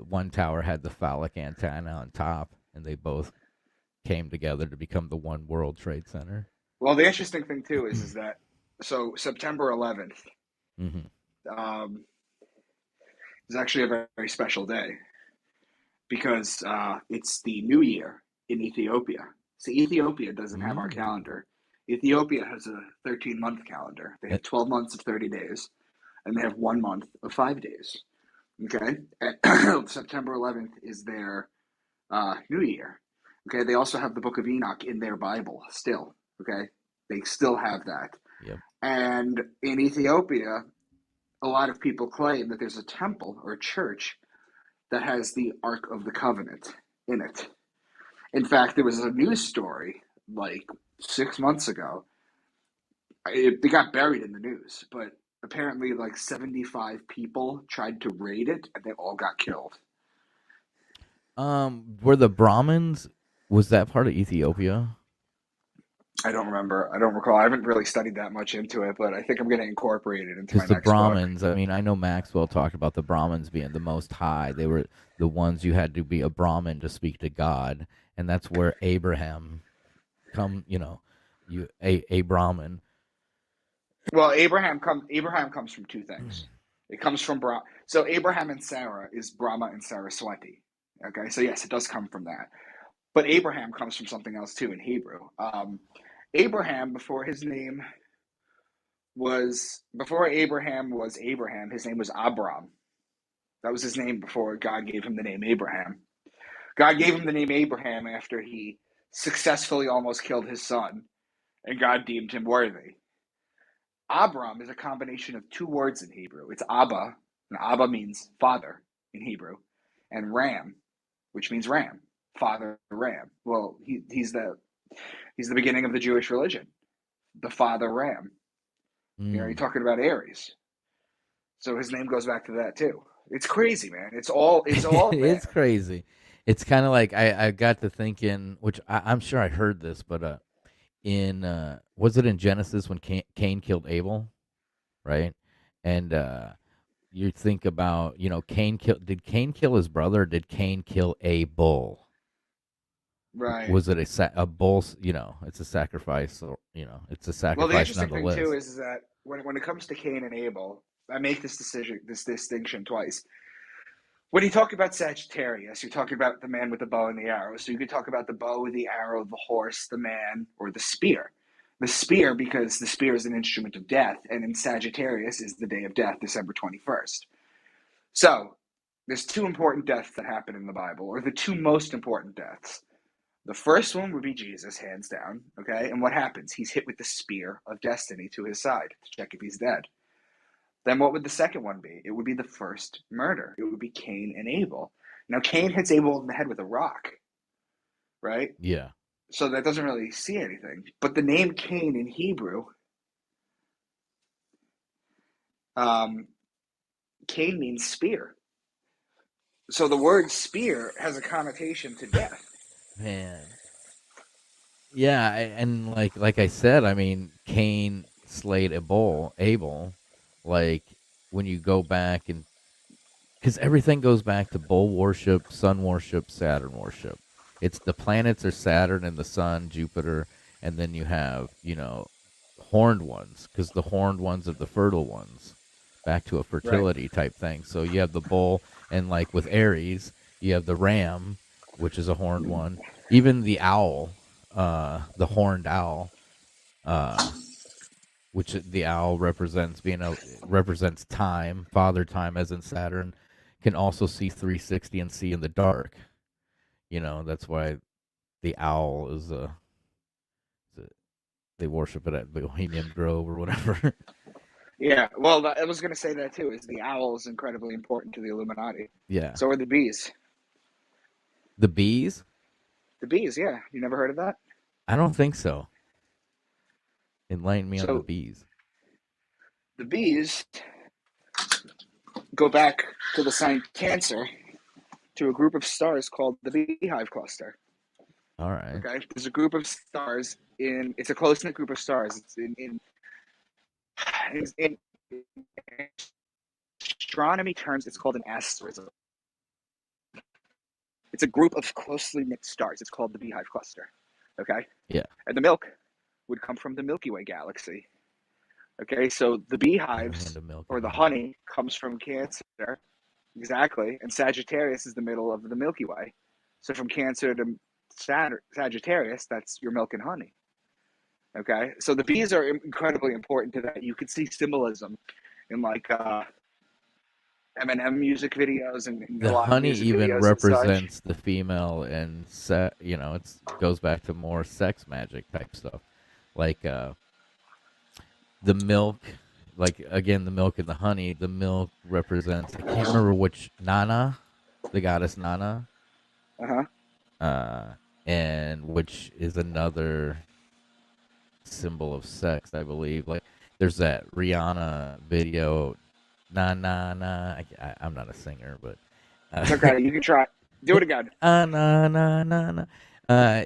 One tower had the phallic antenna on top, and they both came together to become the one World Trade Center. Well, the interesting thing too is that so September 11th Hmm. um, is actually a very, very special day because it's the New Year in Ethiopia. So Ethiopia doesn't have our Mm. calendar. Ethiopia has a 13-month calendar. They have 12 months of 30 days, and they have 1 month of 5 days. Okay, and September 11th is their New Year. Okay, they also have the Book of Enoch in their Bible still. Okay, they still have that. Yep. And in Ethiopia, a lot of people claim that there's a temple or a church that has the Ark of the Covenant in it. In fact, there was a news story like 6 months ago. They got buried in the news, but apparently, like 75 people tried to raid it and they all got killed. Were the Brahmins? Was that part of Ethiopia? I don't remember. I don't recall. I haven't really studied that much into it, but I think I'm going to incorporate it into my Because the next book. Brahmins, I mean, I know Maxwell talked about the Brahmins being the most high. They were the ones you had to be a Brahmin to speak to God, and that's where Abraham come. A Brahmin. Well, Abraham comes from two things. It comes from so Abraham and Sarah is Brahma and Saraswati. Okay, so yes, it does come from that. But Abraham comes from something else too in Hebrew. Abraham, before Abraham was Abraham, his name was Abram. That was his name before God gave him the name Abraham. God gave him the name Abraham after he successfully almost killed his son, and God deemed him worthy. Abram is a combination of two words in Hebrew. It's Abba, and Abba means father in Hebrew, and Ram, which means ram, father ram. Well, he's the beginning of the Jewish religion, the father ram. You're Mm. talking about Aries, so his name goes back to that too. It's crazy, man. It's all It's there. crazy. It's kind of like I got to thinking, which I'm sure I heard this, but in was it in Genesis when Cain killed Abel, right? And you think about, did Cain kill his brother? Or did Cain kill a bull? Right. Was it a bull? It's a sacrifice, or it's a Well, the sacrifice interesting thing too nonetheless. is that when it comes to Cain and Abel, I make this distinction twice. When you talk about Sagittarius, you're talking about the man with the bow and the arrow. So you could talk about the bow, the arrow, the horse, the man, or the spear. The spear, because the spear is an instrument of death, and in Sagittarius is the day of death, December 21st. So there's two important deaths that happen in the Bible, or the two most important deaths. The first one would be Jesus, hands down. Okay, and what happens? He's hit with the spear of destiny to his side to check if he's dead. Then what would the second one be? It would be the first murder. It would be Cain and Abel. Now Cain hits Abel in the head with a rock, right? Yeah. So that doesn't really see anything. But the name Cain in Hebrew, um, Cain means spear. So the word spear has a connotation to death. Man. Yeah, and like I said, I mean, Cain slayed Abel. Like when you go back and because everything goes back to bull worship, sun worship, Saturn worship. It's the planets are Saturn and the sun, Jupiter, and then you have horned ones because the horned ones are the fertile ones. Back to a Right. fertility type thing. So you have the bull, and like with Aries, you have the ram, which is a horned one. Even the owl, the horned owl, uh, which the owl represents time, father time, as in Saturn, can also see 360 and see in the dark. That's why the owl is a they worship it at Bohemian Grove or whatever. Yeah, well, I was going to say that too. Is the owl is incredibly important to the Illuminati. Yeah. So are the bees. The bees? The bees, yeah. You never heard of that? I don't think so. Enlighten me on the So bees. the bees go back to the sign Cancer to a group of stars called the Beehive Cluster. All right. Okay, there's a group of stars in. It's a close knit group of stars. It's in astronomy terms. It's called an asterism. It's a group of closely knit stars. It's called the Beehive Cluster. Okay, Yeah. and the milk would come from the Milky Way galaxy. Okay, so the Got a hand beehives of milk or in the my hand. honey comes from Cancer. Exactly, and Sagittarius is the middle of the Milky Way. So from Cancer to Sagittarius, that's your milk and honey. Okay, so the bees are incredibly important to that. You could see symbolism in like Eminem music videos and a The lot of honey music even videos and such. represents the female and it goes back to more sex magic type stuff. Like the milk, like again the milk and the honey, the milk represents I can't remember which Nana, the goddess Nana, Uh huh. uh and which is another symbol of sex, I believe. Like there's that Rihanna video, na na na. I'm not a singer, but It's okay. You can try. Do it again. na na na na. Uh,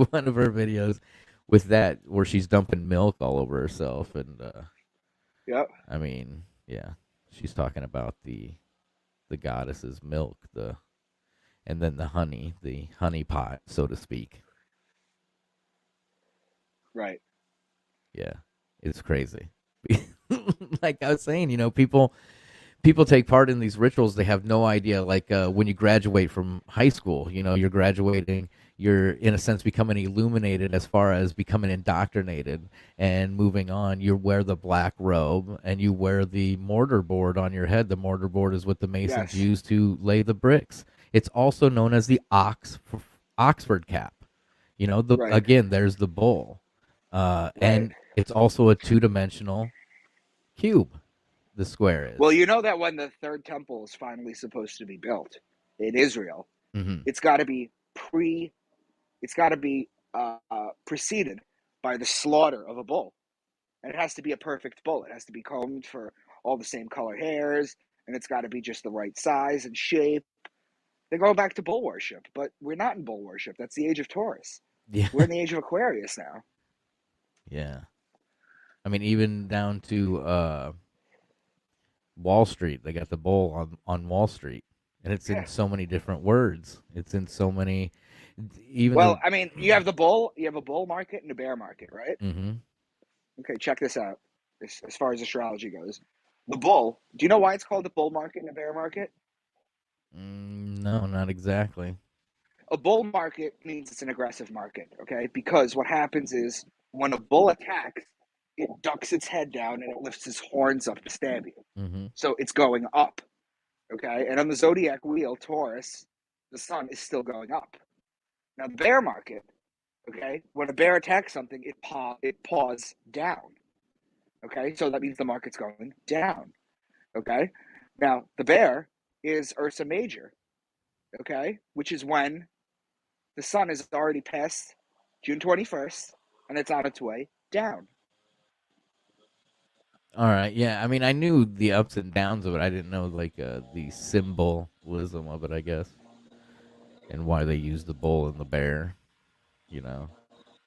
one of her videos with that where she's dumping milk all over herself, and Yep. I mean, yeah, she's talking about the goddess's milk, and then the honey pot, so to speak. Right. Yeah, it's crazy. Like I was saying, people take part in these rituals. They have no idea. Like when you graduate from high school, you're graduating. You're in a sense becoming illuminated as far as becoming indoctrinated and moving on. You wear the black robe and you wear the mortar board on your head. The mortar board is what the Masons Yes. use to lay the bricks. It's also known as the Oxford cap. Right. Again, there's the bull, Right. and it's also a two-dimensional cube. The square Well, is. you know that when the third temple is finally supposed to be built in Israel, Mm-hmm. it's got to be it's got to be preceded by the slaughter of a bull, and it has to be a perfect bull. It has to be combed for all the same color hairs, and it's got to be just the right size and shape. They go back to bull worship, but we're not in bull worship. That's the age of Taurus. Yeah, We're in the age of Aquarius now. yeah. I mean, even down to Wall Street, they got the bull on Wall Street, and it's in Yeah. so many different words. It's in so many, even the. Well, I mean, you have the bull. You have a bull market and a bear market, right? Mm-hmm. Okay, check this out. As far as astrology goes, the bull. Do you know why it's called the bull market and a bear market? No, not exactly. A bull market means it's an aggressive market, okay? Because what happens is when a bull attacks, it ducks its head down and it lifts its horns up to stab you. Mm-hmm. So it's going up, okay? And on the zodiac wheel, Taurus, the sun is still going up. Now, the bear market, okay? When a bear attacks something, it paws down, okay? So that means the market's going down, okay? Now, the bear is Ursa Major, okay? Which is when the sun is already past June 21st and it's on its way down. All right. Yeah. I mean, I knew the ups and downs of it. I didn't know like the symbolism of it, I guess, and why they use the bull and the bear. You know.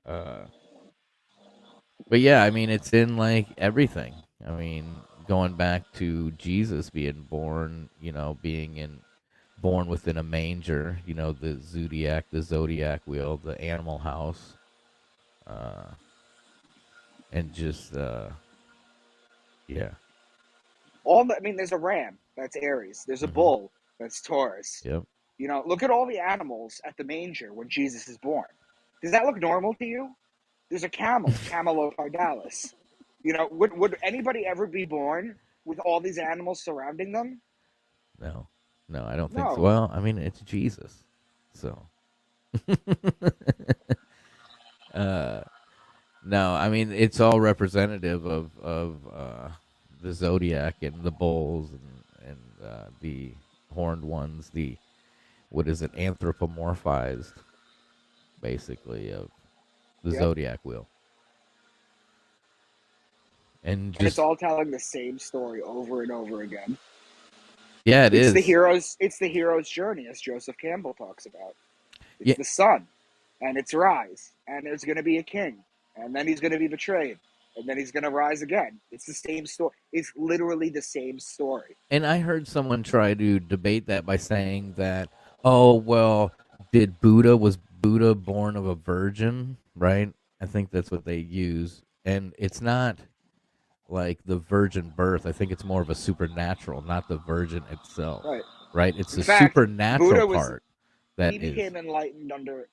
Uh, But yeah, I mean, it's in like everything. I mean, going back to Jesus being born, born within a manger, the zodiac wheel, the animal house, uh, and just yeah, I mean, there's a ram, that's Aries. There's a hmm, bull, that's Taurus. yep, Look at all the animals at the manger when Jesus is born. Does that look normal to you? There's a camel, Camelopardalis. Would anybody ever be born with all these animals surrounding them? no, no, I don't think so. No. Well, I mean, it's Jesus, so uh, No, I mean it's all representative of the zodiac and the bulls and the horned ones. The what is it? Anthropomorphized, basically, of the Yep. zodiac wheel, and And it's just all telling the same story over and over again. yeah, it is. It's the hero's journey, as Joseph Campbell talks about. It's Yeah, the sun and its rise, and there's going to be a king, and then he's going to be betrayed, and then he's going to rise again. It's the same story. It's literally the same story. and I heard someone try to debate that by saying that, oh well, was Buddha born of a virgin, right? I think that's what they use, and it's not like the virgin birth. I think it's more of a supernatural, not the virgin itself, Right. right? It's In the fact, supernatural Buddha was part that is. he became enlightened under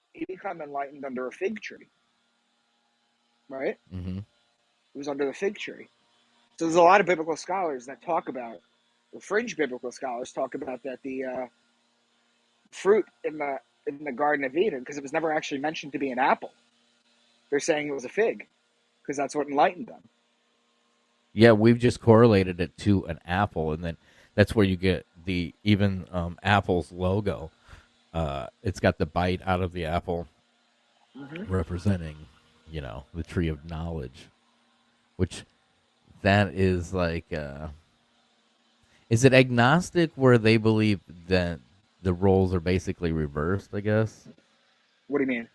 a fig tree, right? Mm-hmm. It was under the fig tree. So there's a lot of biblical scholars that talk about, the fringe biblical scholars talk about that the fruit in the Garden of Eden, because it was never actually mentioned to be an apple. They're saying it was a fig because that's what enlightened them. Yeah, we've just correlated it to an apple, and then that's where you get the even Apple's logo. It's got the bite out of the apple, Mm-hmm. representing, the tree of knowledge, which that is like, is it agnostic where they believe that the roles are basically reversed? I guess. What do you mean?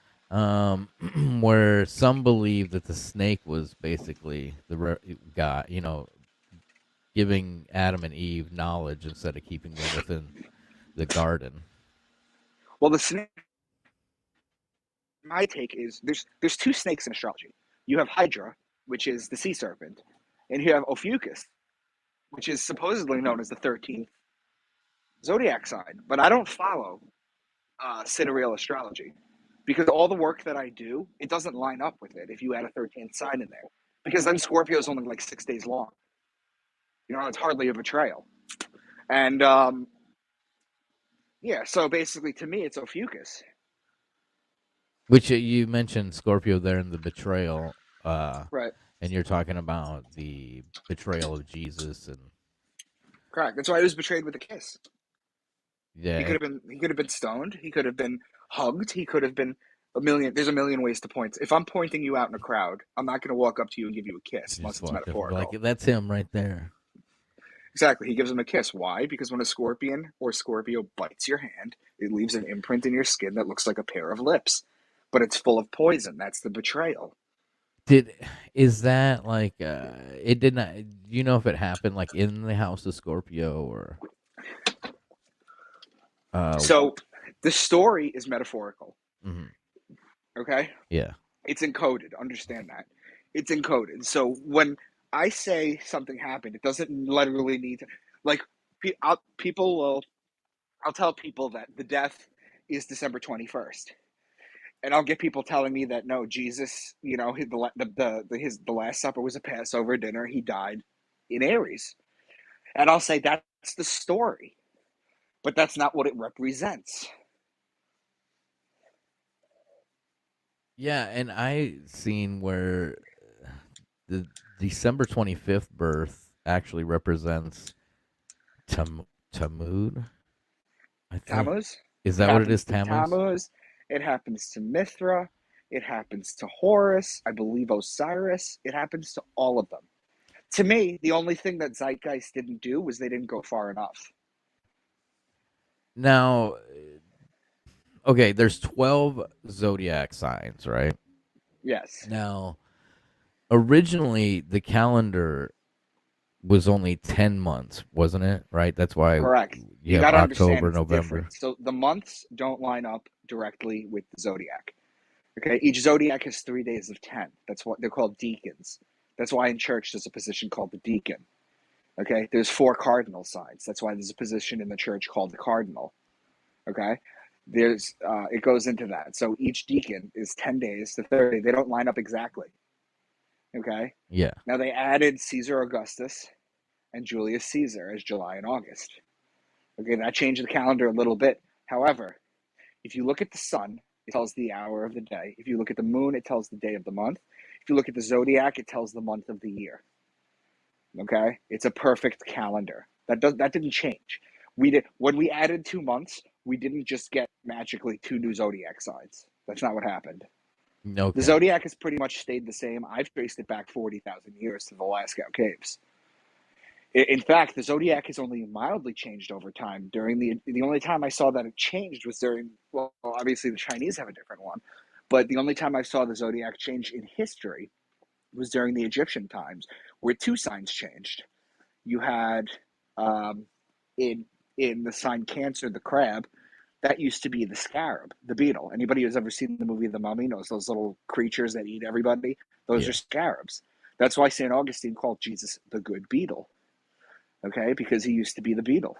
Where some believe that the snake was basically the God, giving Adam and Eve knowledge instead of keeping them within the garden. Well, the snake. My take is there's two snakes in astrology. You have Hydra, which is the sea serpent, and you have Ophiuchus, which is supposedly known as the 13th zodiac sign. But I don't follow sidereal astrology because all the work that I do, it doesn't line up with it if you add a 13th sign in there. Because then Scorpio is only like 6 days long. It's hardly a betrayal. And yeah, so basically to me, it's Ophiuchus. Which you mentioned Scorpio there in the betrayal, Right. and you're talking about the betrayal of Jesus, and Correct. That's why he was betrayed with a kiss. yeah, He could have been stoned. He could have been hugged. He could have been a million. There's a million ways to point. If I'm pointing you out in a crowd, I'm not going to walk up to you and give you a kiss you unless just it's walked up and be like, metaphorical. "That's him right there." Exactly. He gives him a kiss. Why? Because when a scorpion or Scorpio bites your hand, it leaves an imprint in your skin that looks like a pair of lips, but it's full of poison. That's the betrayal. Did is that like it did not? Do you know if it happened like in the house of Scorpio or uh? So the story is metaphorical. Mhm. Okay. Yeah. It's encoded. Understand that. It's encoded. So when I say something happened, it doesn't literally need to, like, people will, I'll tell people that the death is December 21st. And I'll get people telling me that no, Jesus, the Last Supper was a Passover dinner. He died in Aries. And I'll say that's the story, but that's not what it represents. Yeah, and I seen where the December 25th birth actually represents Tammuz. I think Tammuz. is It that what it happens is? to Tammuz. Tammuz. It happens to Mithra. It happens to Horus. I believe Osiris. It happens to all of them. To me, the only thing that Zeitgeist didn't do was they didn't go far enough. Now, okay, there's 12 zodiac signs, right? Yes. Now, originally the calendar was only 10 months, wasn't it? Right? That's why Correct. you You have got to understand October, it's November. different. So the months don't line up directly with the zodiac. Okay. Each zodiac has 3 days of 10. That's what they're called deacons. That's why in church there's a position called the deacon. Okay. There's four cardinal signs. That's why there's a position in the church called the cardinal. Okay. It goes into that. So each deacon is 10 days to 30. They don't line up exactly. Okay. Yeah. Now they added Caesar Augustus and Julius Caesar as July and August. Okay. That changed the calendar a little bit. However, if you look at the sun, it tells the hour of the day. If you look at the moon, it tells the day of the month. If you look at the zodiac, it tells the month of the year. Okay, it's a perfect calendar. That didn't change. When we added 2 months. We didn't just get magically 2 new zodiac signs. That's not what happened. The Okay. zodiac has pretty much stayed the same. I've traced it back 40,000 years to the Lascaux Caves. In fact, the zodiac has only mildly changed over time. During the only time I saw that it changed was during, well, obviously the Chinese have a different one, but the only time I saw the zodiac change in history was during the Egyptian times, where 2 signs changed. You had um, in the sign Cancer, the crab, that used to be the scarab, the beetle. Anybody who's ever seen the movie The Mummy knows those little creatures that eat everybody. Those are Yeah. scarabs. That's why St. Augustine called Jesus the good beetle, okay? Because he used to be the beetle,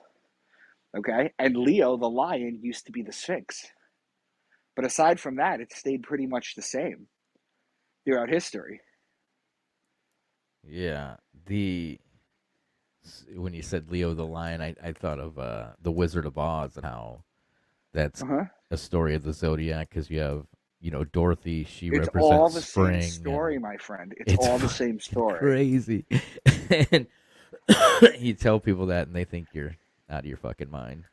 okay? And Leo, the lion, used to be the sphinx. But aside from that, it stayed pretty much the same throughout history. Yeah. The when you said Leo the Lion, I thought of the Wizard of Oz and how that's Uh-huh. a story of the zodiac because you have Dorothy. She It's all represents the same spring, story, and my friend. It's it's all the same fucking story. crazy. And you tell people that, and they think you're out of your fucking mind.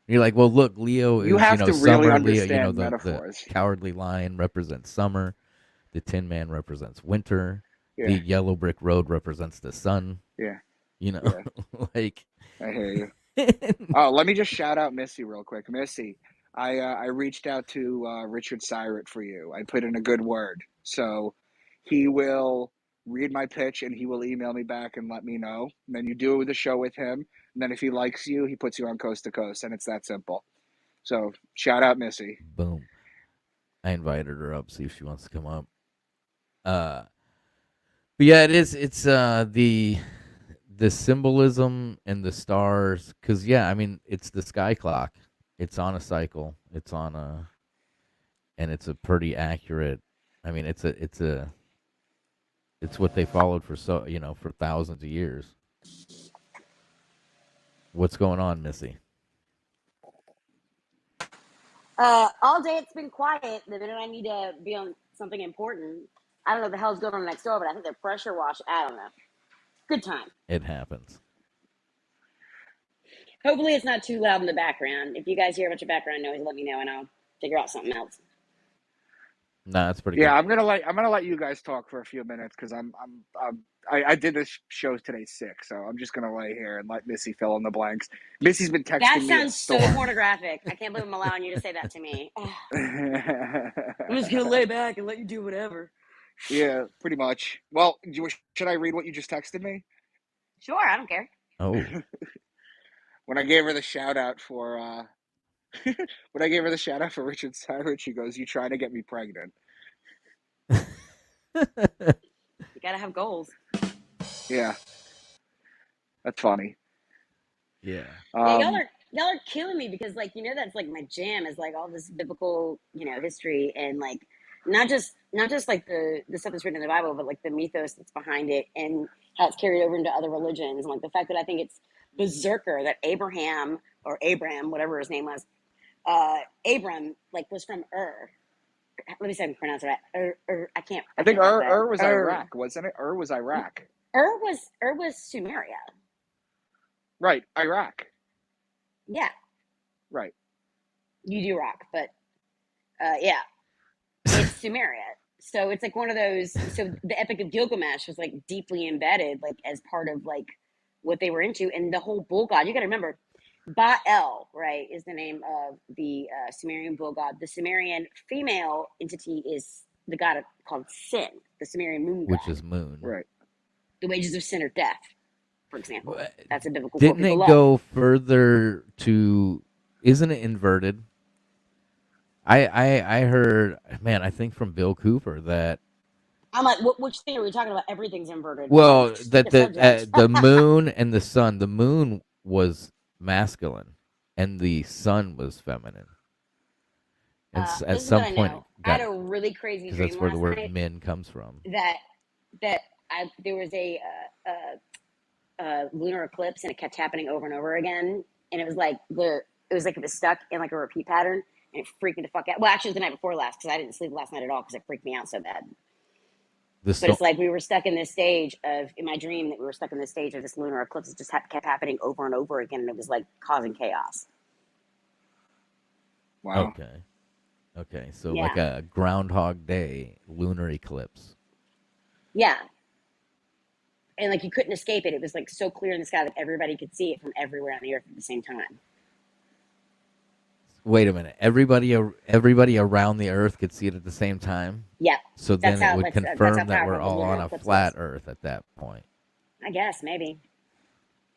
You're like, well, look, Leo You is have to really summer. Leo, understand the metaphors. cowardly lion represents summer. The Tin Man represents winter. The Yeah, yellow brick road represents the sun. yeah, You know, yeah. like I hear you. Oh, let me just shout out Missy real quick. Missy, I reached out to Richard Syrett for you. I put in a good word, so he will read my pitch and he will email me back and let me know. And then you do the show with him. And then if he likes you, he puts you on coast to coast, and it's that simple. So shout out Missy. boom. I invited her up, see if she wants to come up. Uh, but yeah, it is. It's the symbolism and the stars, because yeah, I mean, it's the sky clock. It's on a cycle. It's on a, and it's a pretty accurate. I mean, it's what they followed for for thousands of years. What's going on, Missy? All day it's been quiet. The minute I need to be on something important, I don't know what the hell's going on next door, but I think they're pressure wash. I don't know. Good time. It happens. Hopefully it's not too loud in the background. If you guys hear a bunch of background noise, let me know and I'll figure out something else. Nah, it's pretty Yeah, good. I'm gonna let you guys talk for a few minutes because I did this show today sick, so I'm just gonna lay here and let Missy fill in the blanks. Missy's been That texting me a sounds so storm. pornographic. I can't believe I'm allowing you to say that to me. I'm just gonna lay back and let you do whatever. Yeah, pretty much. Well, should I read what you just texted me? Sure, I don't care. Oh. When I gave her the shout out for when I gave her the shout out for Richard Syrett, she goes, "You trying to get me pregnant?" You gotta have goals. Yeah, that's funny. Yeah. Yeah, Um, y'all are killing me because that's like my jam is like all this biblical history and like not just like the stuff that's written in the Bible, but like the mythos that's behind it and how it's carried over into other religions and like the fact that I think it's berserker that Abraham or Abram, whatever his name was, Abram like was from Ur. Let me see if I can pronounce it right. I I think can't talk about Ur was Ur. Iraq, wasn't it? Ur was Iraq, Ur was Sumeria. right? Iraq, Yeah, right? you do rock, but yeah. It's Sumeria. So it's like one of those. So the Epic of Gilgamesh was like deeply embedded, like as part of like what they were into, and the whole bull god. You got to remember, Baal, right, is the name of the Sumerian bull god. The Sumerian female entity is the god called Sin, the Sumerian moon Which god. is moon. Right. The wages of sin are death, for example. Wha- That's a biblical quote Didn't people it love. go further to? Isn't it inverted? I heard, man, I think from Bill Cooper that, I'm like, which thing are we talking about? Everything's inverted. I'm like, well, pick that a subject. the moon and the sun, the moon was masculine and the sun was feminine. And at This is what some I point it know. I had got, a really crazy because dream that's where the last word night men comes from. that there was a lunar eclipse and it kept happening over and over again, and it was stuck in like a repeat pattern, and it freaked me the fuck out. Well, actually, it was the night before last because I didn't sleep last night at all because it freaked me out so bad. But it's like we were stuck in this stage of, in my dream, that we were stuck in this stage of this lunar eclipse. It just kept happening over and over again, and it was like causing chaos. Wow. Okay. So Yeah. like a Groundhog Day lunar eclipse. Yeah. And like you couldn't escape it. It was like so clear in the sky that everybody could see it from everywhere on the earth at the same time. Wait a minute. Everybody around the Earth could see it at the same time. Yeah. So then it would confirm that we're all on a flat Earth at that point. I guess maybe.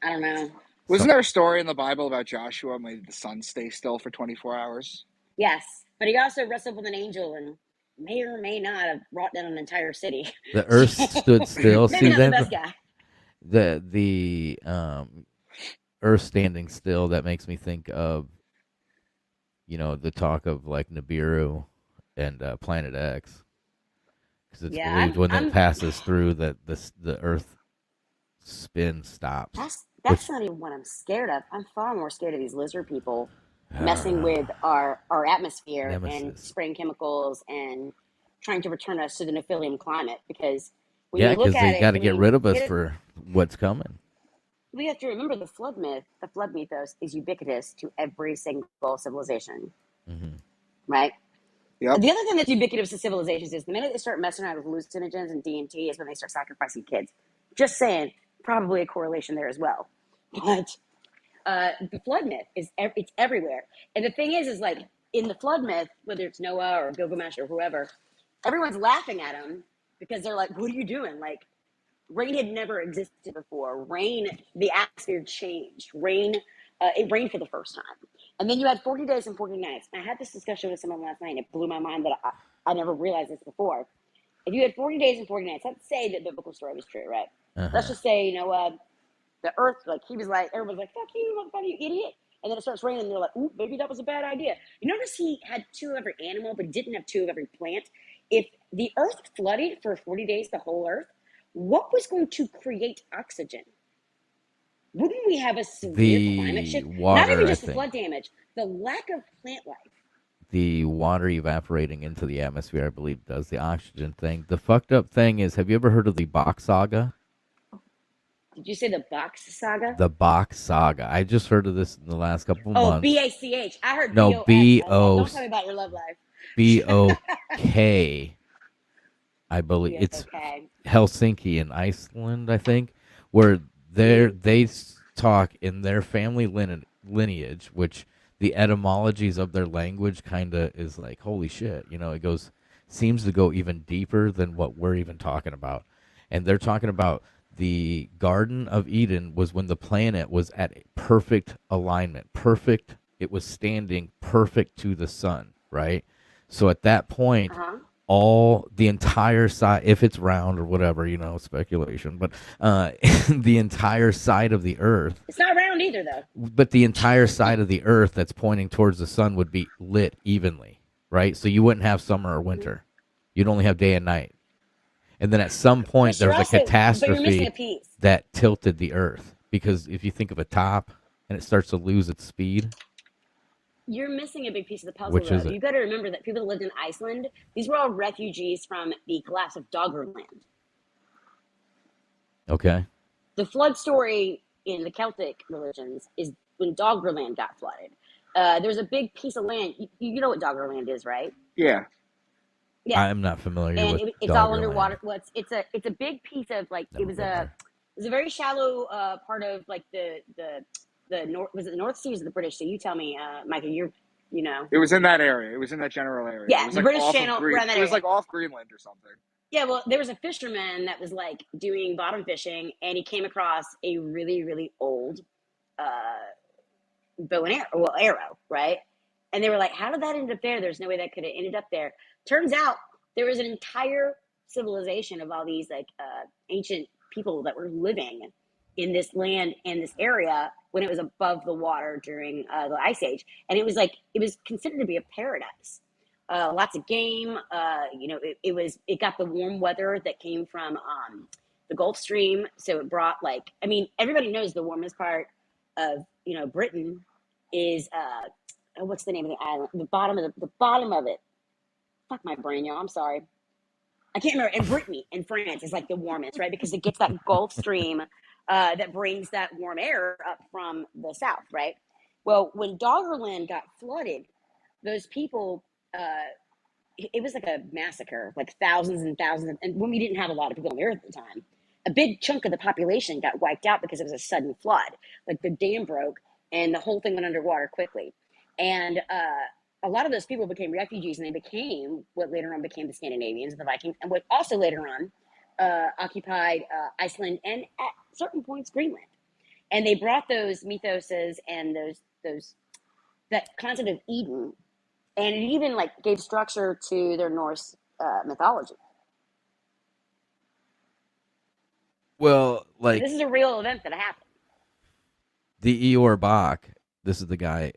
I don't know. Wasn't there a story in the Bible about Joshua made the sun stay still for 24 hours? Yes, but he also wrestled with an angel and may or may not have brought down an entire city. The Earth stood still. Maybe not the best guy. The Earth standing still, that makes me think of, the talk of like Nibiru and Planet X, because it's believed when it passes through that the Earth spin stops. That's not even what I'm scared of. I'm far more scared of these lizard people messing with our atmosphere and spraying chemicals and trying to return us to the Nephilium climate. Because when you look at it, they got to get rid of us for what's coming. We have to remember the flood mythos is ubiquitous to every single civilization, right? Yep. The other thing that's ubiquitous to civilizations is the minute they start messing around with hallucinogens and DMT is when they start sacrificing kids. Just saying, probably a correlation there as well. But the flood myth it's everywhere. And the thing is like in the flood myth, whether it's Noah or Gilgamesh or whoever, everyone's laughing at them because they're like, what are you doing? Like, rain had never existed before. The atmosphere changed. It rained for the first time. And then you had 40 days and 40 nights. And I had this discussion with someone last night, and it blew my mind that I never realized this before. If you had 40 days and 40 nights, let's say the biblical story was true, right? Let's just say, the earth, like, he was like, everyone's like, fuck you, motherfucker, you idiot. And then it starts raining, and they're like, ooh, maybe that was a bad idea. You notice he had 2 of every animal, but he didn't have 2 of every plant. If the earth flooded for 40 days, the whole earth, what was going to create oxygen? Wouldn't we have a severe climate shift? Water, not even just the flood damage, the lack of plant life. The water evaporating into the atmosphere, I believe, does the oxygen thing. The fucked up thing is, have you ever heard of the Bach Saga? Did you say the Bach Saga? The Bach Saga. I just heard of this in the last couple of months. Oh, B-A-C-H. I heard no, B-O. Don't tell me about your love life. B-O-K. I believe it's Helsinki in Iceland, I think, where they talk in their family lineage, which the etymologies of their language kind of is like, holy shit, it seems to go even deeper than what we're even talking about. And they're talking about the Garden of Eden was when the planet was at perfect alignment, it was standing perfect to the sun, right? So at that point, the entire side, if it's round or whatever, speculation, but the entire side of the earth. It's not round either, though. But the entire side of the earth that's pointing towards the sun would be lit evenly, right? So you wouldn't have summer or winter. You'd only have day and night. And then at some point, there was a catastrophe that tilted the earth. Because if you think of a top and it starts to lose its speed, you're missing a big piece of the puzzle. Which is you got to remember that people that lived in Iceland, these were all refugees from the collapse of Doggerland. Okay. The flood story in the Celtic religions is when Doggerland got flooded. There's a big piece of land. You know what Doggerland is, right? Yeah. Yeah. I'm not familiar with it. It's all underwater. Well, it's a big piece of like it was a very shallow part of like the North. Was it the North Sea or the British Sea? You tell me, Micah. It was in that area. It was in that general area. Yeah, it was the British Channel. It was like off Greenland or something. Yeah, well, there was a fisherman that was like doing bottom fishing, and he came across a really, really old bow and arrow, right? And they were like, how did that end up there? There's no way that could have ended up there. Turns out there was an entire civilization of all these like ancient people that were living in this land and this area when it was above the water during the Ice Age. And it was considered to be a paradise. Lots of game. It got the warm weather that came from the Gulf Stream. So it brought everybody knows the warmest part of, Britain is, what's the name of the island? The bottom of it. Fuck my brain, y'all. I'm sorry. I can't remember. And Brittany in France is like the warmest, right? Because it gets that Gulf Stream that brings that warm air up from the south, right? Well, when Doggerland got flooded, those people, it was like a massacre, like thousands and thousands. And when we didn't have a lot of people on the earth at the time, a big chunk of the population got wiped out because it was a sudden flood. Like the dam broke and the whole thing went underwater quickly. And a lot of those people became refugees, and they became what later on became the Scandinavians and the Vikings, and what also later on occupied Iceland and at certain points Greenland. And they brought those mythoses and those that concept of Eden, and it even like gave structure to their Norse mythology. Well, So like this is a real event that happened. the Eeyore Bach, this is the guy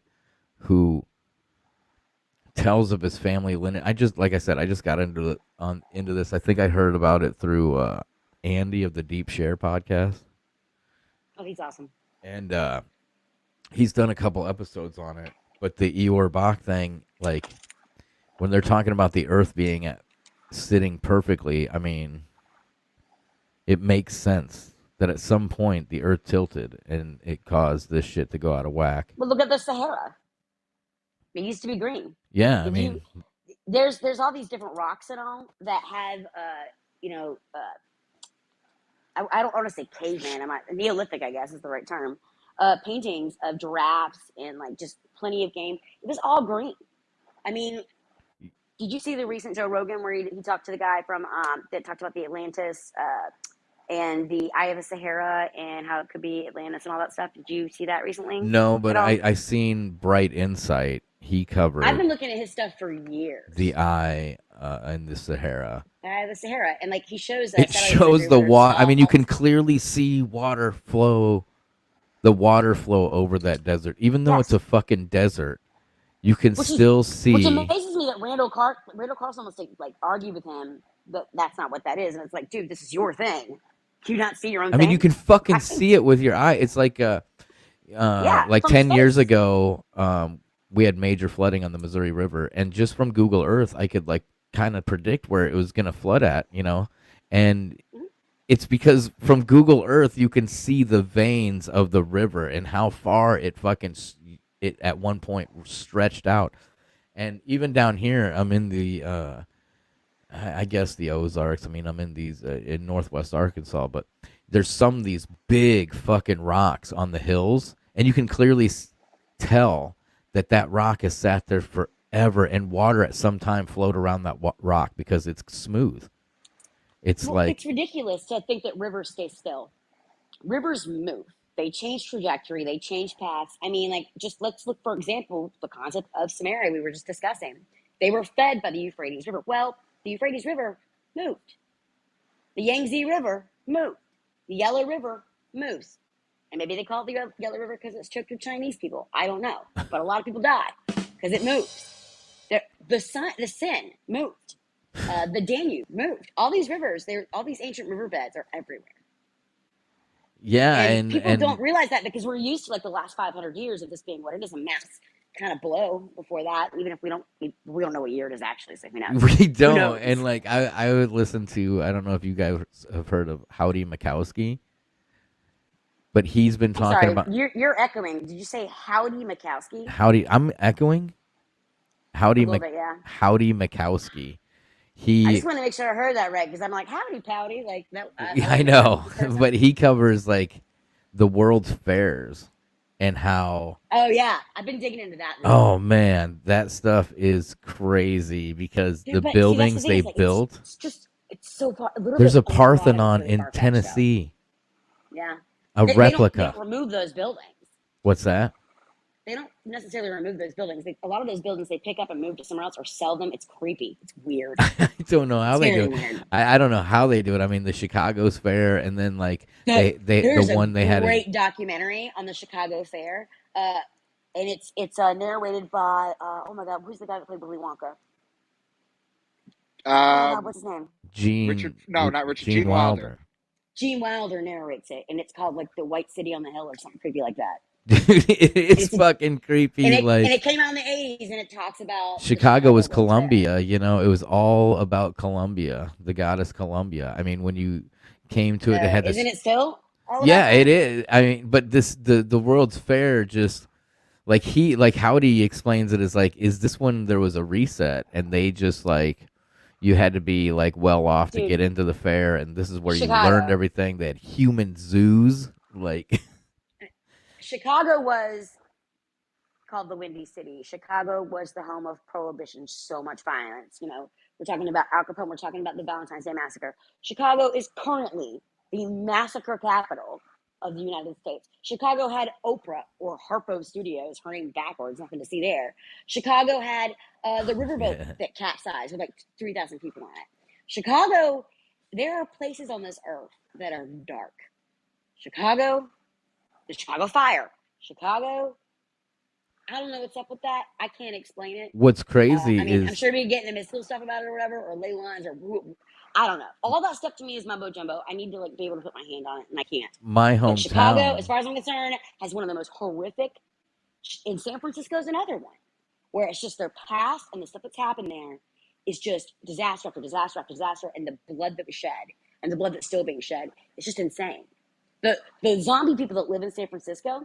who tells of his family lineage. Like I said, I just got into this. I think I heard about it through Andy of the Deep Share podcast. Oh, he's awesome. And he's done a couple episodes on it. But the Eeyore Bach thing, like when they're talking about the Earth being sitting perfectly, I mean, it makes sense that at some point the Earth tilted and it caused this shit to go out of whack. Well, look at the Sahara. It used to be green. Yeah, I mean, there's all these different rocks and all that have I don't want to say caveman. Neolithic, I guess is the right term. Paintings of giraffes and like just plenty of game. It was all green. I mean, did you see the recent Joe Rogan where he talked to the guy from that talked about the Atlantis and the Eye of the Sahara and how it could be Atlantis and all that stuff? Did you see that recently? no, but I seen Bright Insight. He covered. I've been looking at his stuff for years. The Eye in the Sahara. Eye of the Sahara, and like he shows it shows the water. I mean, you can clearly see water flow. The water flow over that desert, even though it's a fucking desert. You can still see. Which amazes me that Randall Carlson almost like argue with him that that's not what that is, and it's like, dude, this is your thing. Do you not see your own thing? I mean, you can fucking see it with your eye. It's like like 10 years ago, we had major flooding on the Missouri River, and just from Google Earth, I could like kind of predict where it was gonna flood at, and it's because from Google Earth you can see the veins of the river and how far it at one point stretched out. And even down here, I'm in the I guess the Ozarks. I mean, I'm in these in Northwest Arkansas, but there's some of these big fucking rocks on the hills, and you can clearly tell that rock has sat there forever, and water at some time flowed around that rock because it's smooth. It's ridiculous to think that rivers stay still. Rivers move. They change trajectory. They change paths. I mean, like, just let's look, for example, the concept of Samaria we were just discussing. They were fed by the Euphrates River. Well, the Euphrates River moved. The Yangtze River moved. The Yellow River moves. And maybe they call it the Yellow River because it's choked with Chinese people. I don't know. But a lot of people died because it moves. The Seine moved. The Danube moved. All these rivers, all these ancient riverbeds are everywhere. Yeah, and people don't realize that because we're used to like the last 500 years of this being what it is, a mass kind of blow. Before that, even if we don't know what year it is actually, so we don't. And like I would listen to, I don't know if you guys have heard of Howdy Mikowski, but he's been talking about. You're echoing. Did you say Howdy Mikowski? Howdy, I'm echoing. Howdy Mikowski. I just want to make sure I heard that right because I'm like, howdy, pouty, like that. I know, but he covers like the world's fairs and how. Oh yeah, I've been digging into that. Oh man, that stuff is crazy because the buildings they built. It's so far. There's a Parthenon in Tennessee. Yeah, a replica. They don't remove those buildings. What's that? They don't necessarily remove those buildings. A lot of those buildings they pick up and move to somewhere else or sell them. It's creepy. It's weird. I don't know how they do it. I don't know how they do it. I mean, the Chicago's Fair, and then like the one they had. There's a great documentary on the Chicago Fair, and it's narrated by oh my god, who's the guy that played Willy Wonka? What's his name? Gene Wilder. Gene Wilder narrates it, and it's called like The White City on the Hill or something creepy like that. It's It's a, fucking creepy. and it Like, came out in the 80s, and it talks about the Chicago Chicago was World's Fair. Columbia, you know, it was all about Columbia, the goddess Columbia. I mean, when you came to it, it had Isn't this. it still all about Yeah, it that? is. I mean, but the World's Fair just like Howdy explains it as like, is this when there was a reset and they just like you had to be like well off to Dude, get into the fair, and this is where you learned Chicago. everything. They had human zoos, like Chicago was called the Windy City. Chicago was the home of prohibition, so much violence. You know, we're talking about Al Capone, we're talking about the Valentine's Day Massacre. Chicago is currently the massacre capital of the United States. Chicago had Oprah or Harpo Studios, her name backwards, nothing to see there. Chicago had the riverboat yeah. that capsized with like 3,000 people on it. Chicago, there are places on this earth that are dark. Chicago, the Chicago Fire. Chicago, I don't know what's up with that. I can't explain it. What's I crazy mean, I'm is sure we get into mystical stuff about it or whatever, or ley lines, or I don't know. All that stuff to me is mumbo jumbo. I need to like be able to put my hand on it, and I can't. my But Chicago, as hometown. far as I'm concerned, has one of the most horrific. In San Francisco is another one where it's just their past and the stuff that's happened there is just disaster after disaster after disaster, and the blood that was shed and the blood that's still being shed. It's just insane. The zombie people that live in San Francisco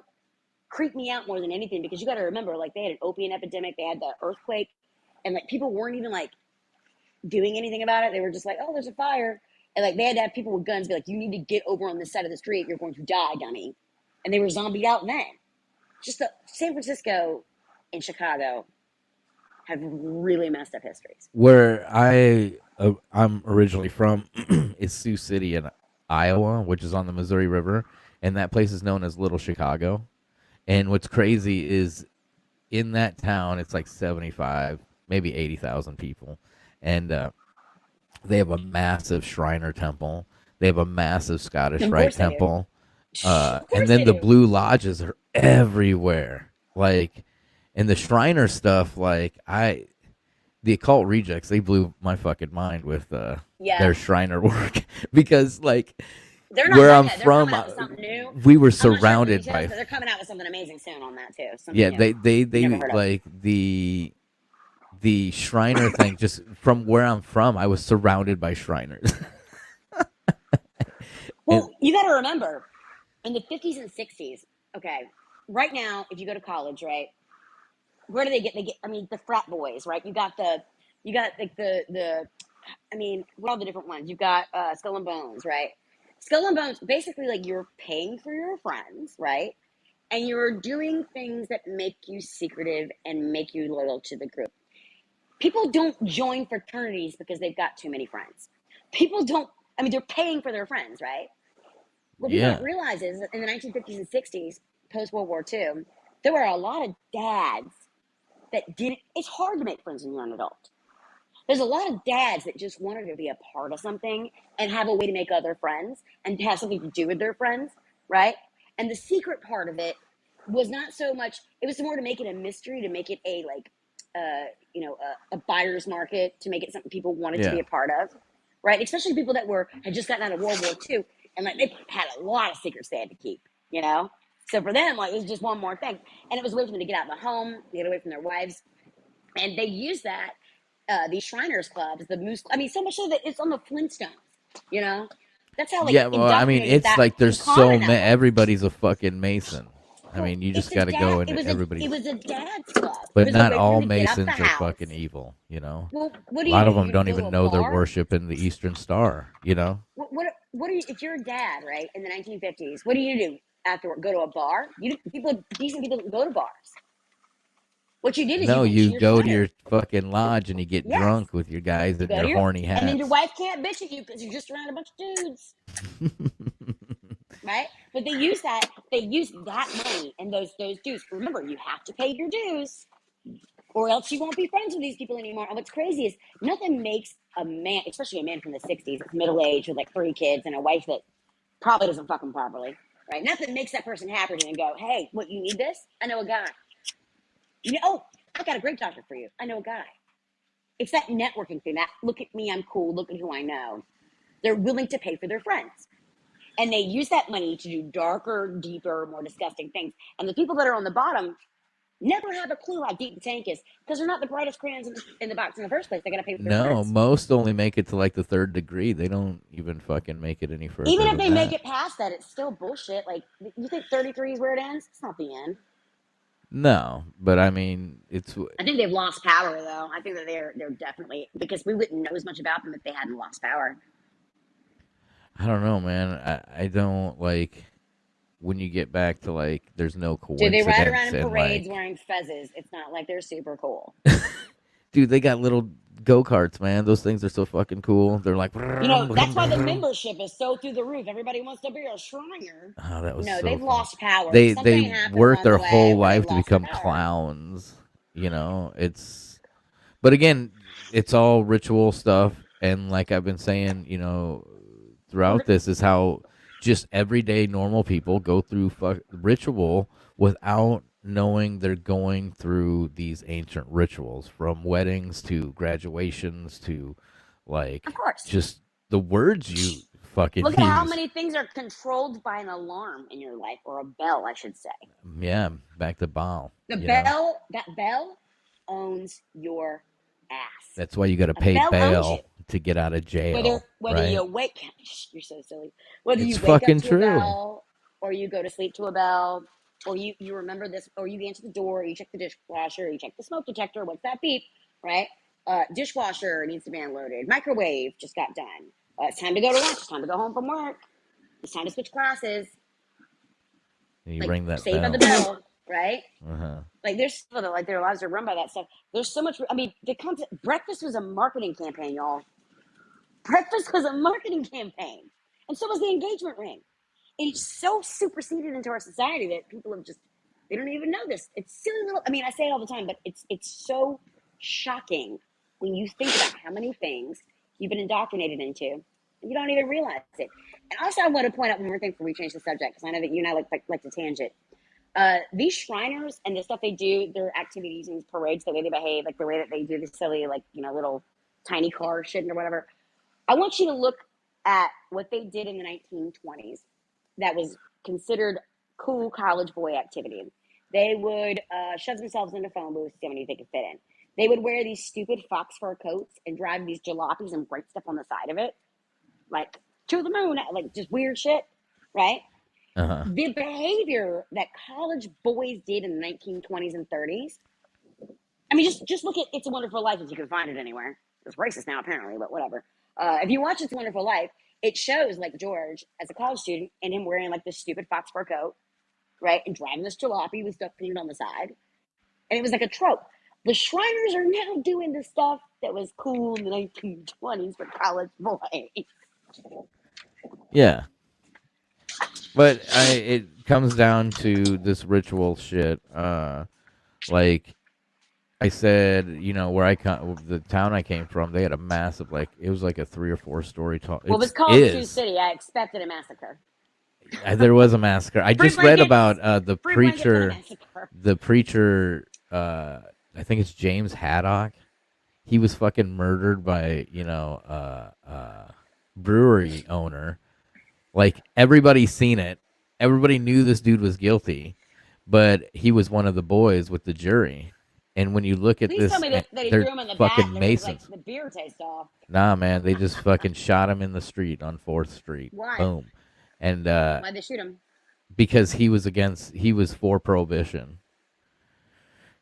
creep me out more than anything, because you got to remember, like, they had an opium epidemic, they had the earthquake, and like people weren't even like doing anything about it. They were just like, oh, there's a fire, and like they had to have people with guns be like, you need to get over on this side of the street, you're going to die, dummy. And they were zombied out then. Just the San Francisco and Chicago have really messed up histories. Where I'm originally from is Sioux City in Iowa, which is on the Missouri River, and that place is known as Little Chicago. And what's crazy is in that town, it's like 75, maybe 80,000 people, and they have a massive Shriner temple. They have a massive Scottish Of Rite course they do. temple, Of and course then they the do. Blue Lodges are everywhere. Like, and the Shriner stuff, like the occult rejects, they blew my fucking mind with Yeah, their Shriner work because like they're not where done I'm yet. They're from, coming out with something new. we were I'm not sure of the surrounded details, by but they're coming out with something amazing soon on that too. Something yeah new they you never heard of. like the Shriner thing. Just from where I'm from, I was surrounded by Shriners. And Well, you got to remember, in the 50s and 60s, okay, right now, if you go to college, right, where do they get? They get, I mean, the frat boys, right? You got like I mean, what are all the different ones? You've got Skull and Bones, right? Skull and Bones, basically, like, you're paying for your friends, right? And you're doing things that make you secretive and make you loyal to the group. People don't join fraternities because they've got too many friends. People don't, I mean, they're paying for their friends, right? What people don't yeah, realize is that in the 1950s and 60s, post World War II, there were a lot of dads that didn't. It's hard to make friends when you're an adult. There's a lot of dads that just wanted to be a part of something and have a way to make other friends and have something to do with their friends, right? And the secret part of it was not so much. It was more to make it a mystery, to make it a like, a buyer's market, to make it something people wanted to be yeah. a part of, right? Especially people that had just gotten out of World War II, and like they had a lot of secrets they had to keep, you know. So for them, like, it was just one more thing, and it was a way for them to get out of the home, get away from their wives, and they use that, these Shriners clubs, the Moose. I mean, so much so that it's on the Flintstones. You know, that's how like Yeah, well, I mean, indoctrinated it's that like there's so phenomena many. was. Everybody's a fucking Mason. I Well, mean, you it's just a got to dad. go It into was it everybody's. was a dad's club. It But was a not way for all them to get out the Masons are fucking house. evil. You know, Well, what a do? lot of them You don't go to even a know they're bar? worshiping the Eastern Star. You know, What do you? If you're a dad, right, in the 1950s, what do you do afterward? Go to a bar? Decent people don't go to bars. What you did is you no, went to you your go to Shriner. your fucking lodge and you get Yes, drunk with your guys you in go your to your, horny and then your hats. wife can't bitch at you because you're just around a bunch of dudes. Right? But they use that money and those dues. Remember, you have to pay your dues, or else you won't be friends with these people anymore. And what's crazy is nothing makes a man, especially a man from the 60s, that's middle aged with like 3 kids and a wife that probably doesn't fuck him properly. Right? Nothing makes that person happier than go, hey, what, you need this? I know a guy. Oh, I got a great doctor for you. I know a guy. It's that networking thing. That look at me, I'm cool. Look at who I know. They're willing to pay for their friends. And they use that money to do darker, deeper, more disgusting things. And the people that are on the bottom never have a clue how deep the tank is because they're not the brightest crayons in the box in the first place. They got to pay with their No, friends. most only make it to like the 3rd degree. They don't even fucking make it any further Even if than they make that. it past that, it's still bullshit. Like, you think 33 is where it ends? It's not the end. No, but I mean, it's I think they've lost power, though. I think that they're definitely, because we wouldn't know as much about them if they hadn't lost power. I don't know, man. I don't like when you get back to like there's no Dude, they ride around coincidence in and parades like wearing fezzes. It's not like they're super cool. dude, they got little go-karts, man. Those things are so fucking cool. They're like You know, that's why the oh, membership is so through the roof. Everybody wants to be a Shriner. that was No, so they've fun. lost power. They Something happened worked along the their way whole where they've life to lost their become power. clowns, you know. But again, it's all ritual stuff and like I've been saying, you know, throughout this is how just everyday normal people go through ritual without knowing they're going through these ancient rituals, from weddings to graduations to Of like course. just the words you fucking Look at how use. many things are controlled by an alarm in your life, or a bell, I should say. Yeah, back to Baal. The You know, bell, that bell owns your ass. that's why you got to A pay bell owns you. bail to get out of Whether jail, whether right? you wake, you're so silly. Whether It's you wake up fucking to a true. bell, or you go to sleep to a bell, or you remember this, or you answer the door, or you check the dishwasher, or you check the smoke detector. What's that beep? Right? Dishwasher needs to be unloaded. Microwave just got done. It's time to go to lunch. It's time to go home from work. It's time to switch classes. You Like, ring that Saved by the bell. Bell, right? Uh-huh. Like, there's people that, like, their lives are run by that stuff. There's so much. I mean, the concept. Breakfast was a marketing campaign, y'all. Breakfast was a marketing campaign, and so was the engagement ring. It's so superseded into our society that people have just, they don't even know this. It's silly little. I mean, I say it all the time, but it's so shocking when you think about how many things you've been indoctrinated into, and you don't even realize it. And also, I want to point out one more thing before we change the subject, because I know that you and I like to tangent. These Shriners and the stuff they do, their activities and these parades, the way they behave, like the way that they do the silly, like, you know, little tiny car shit or whatever. I want you to look at what they did in the 1920s that was considered cool college boy activity. They would shove themselves into phone booths, see how many they could fit in. They would wear these stupid fox fur coats and drive these jalopies and break stuff on the side of it, like to the moon, like just weird shit, right? Uh-huh. The behavior that college boys did in the 1920s and 30s. I mean, just look at It's a Wonderful Life if you can find it anywhere. It's racist now, apparently, but whatever. If you watch It's a Wonderful Life, it shows like George as a college student and him wearing like this stupid fox fur coat, right, and driving this jalopy with stuff painted on the side, and it was like a trope. The Shriners are now doing the stuff that was cool in the 1920s for college boys. Yeah. But it comes down to this ritual shit. Like I said, you know, where the town I came from, they had a massive, like, it was like a 3 or 4 story tall. Well, it was It called Sioux is. City. I expected a massacre. There was a massacre. I Free just read blankets, about the free blankets, and a preacher. massacre. The preacher, I think it's James Haddock. He was fucking murdered by, you know, brewery owner. Like everybody seen it. Everybody knew this dude was guilty, but he was one of the boys with the jury. And when you look at Please tell this, me that he threw they're him in the vat fucking and it was like masons. the beer taste off. Nah, man, they just fucking shot him in the street on 4th Street. Why? Boom. And Why'd they shoot him? because he was for prohibition.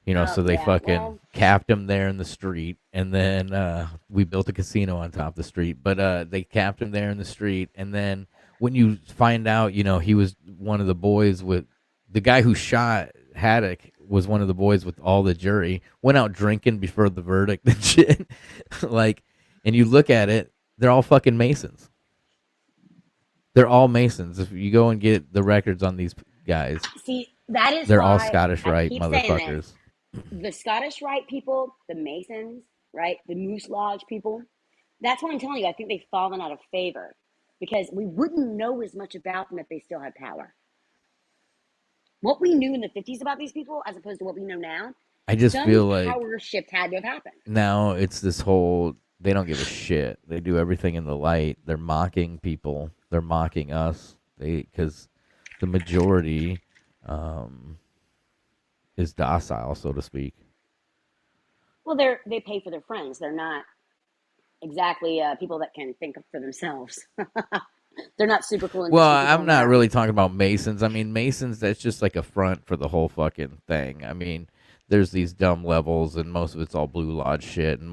You know, so they Yeah. fucking Well, capped him there in the street, and then we built a casino on top of the street. But they capped him there in the street, and then when you find out, you know, he was one of the boys with the guy who shot Haddock was one of the boys with all the jury. Went out drinking before the verdict and shit. Like, and you look at it, they're all fucking Masons. They're all Masons. If you go and get the records on these guys, see, that is they're all why Scottish I Rite keep saying motherfuckers. this. The Scottish Rite people, the Masons, right? The Moose Lodge people. That's why I'm telling you, I think they've fallen out of favor because we wouldn't know as much about them if they still had power. What we knew in the 50s about these people, as opposed to what we know now, I just some feel like power shift had to have happened. now it's this whole they don't give a shit. They do everything in the light. They're mocking people. They're mocking us. because the majority is docile, so to speak. Well, they pay for their friends. They're not exactly people that can think for themselves. They're not super cool and Well, interesting people I'm on their not own. really talking about Masons. I mean, Masons, that's just like a front for the whole fucking thing. I mean, there's these dumb levels, and most of it's all Blue Lodge shit, and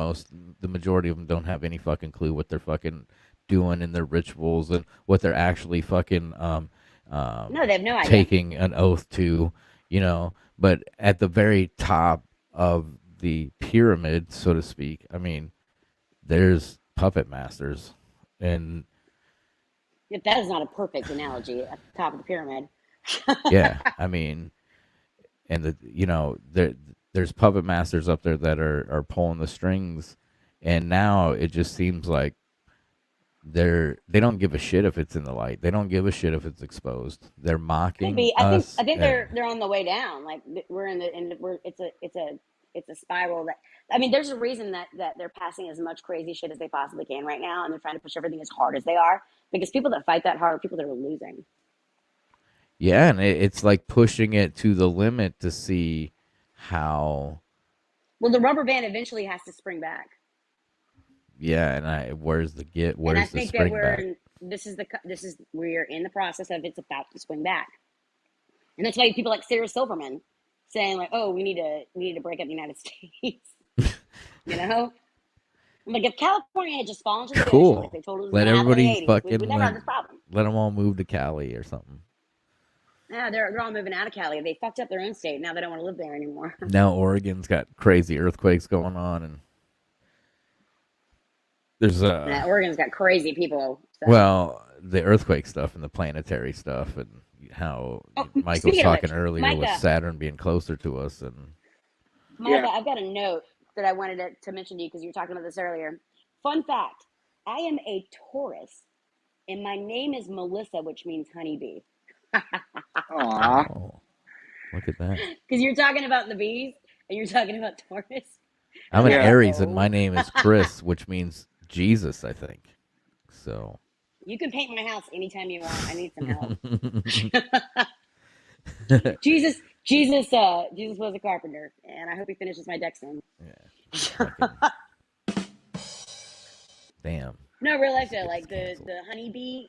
the majority of them don't have any fucking clue what they're fucking doing in their rituals and what they're actually fucking No, they have no idea. taking an oath to, But at the very top of the pyramid, so to speak, I mean, there's puppet masters, and If that is not a perfect analogy at the top of the pyramid. yeah, I mean, and there's puppet masters up there that are pulling the strings, and now it just seems like they don't give a shit if it's in the light. They don't give a shit if it's exposed. They're Could mocking be. us, I think and they're on the way down. Like we're we're it's a spiral that I mean. There's a reason that they're passing as much crazy shit as they possibly can right now, and they're trying to push everything as hard as they are because people that fight that hard are people that are losing. yeah, and it's like pushing it to the limit to see how. Well, the rubber band eventually has to spring back, Yeah, and and I where's the think that spring back? this is we're in the process of it's about to swing back, and that's why people like Sarah Silverman saying like, "Oh, we need to break up the United States," you know. I'm like, if California had just fallen to the ocean like Cool. they told us it was Let going to happen in the everybody 80s, we'd fucking never have this problem. let them all move to Cali or something. Yeah, they're all moving out of Cali. They fucked up their own state. Now they don't want to live there anymore. Now Oregon's got crazy earthquakes going on, and there's Yeah, Oregon's got crazy people. So. well, the earthquake stuff and the planetary stuff, and how Oh, Mike was speaking of talking which, earlier with Saturn being closer to us, and Micah, I've got a note that I wanted to mention to you because you were talking about this earlier. Fun fact: I am a Taurus, and my name is Melissa, which means honeybee. Aw. oh, look at that. Because you're talking about the bees, and you're talking about Taurus. And I I'm was an like, Yeah. Aries, and my oh. name is Chris, which means Jesus, I think. So. You can paint my house anytime you want. I need some help. Jesus was a carpenter, and I hope he finishes my deck soon. Yeah, fucking damn. No, real life This though, gets like canceled. the honeybee,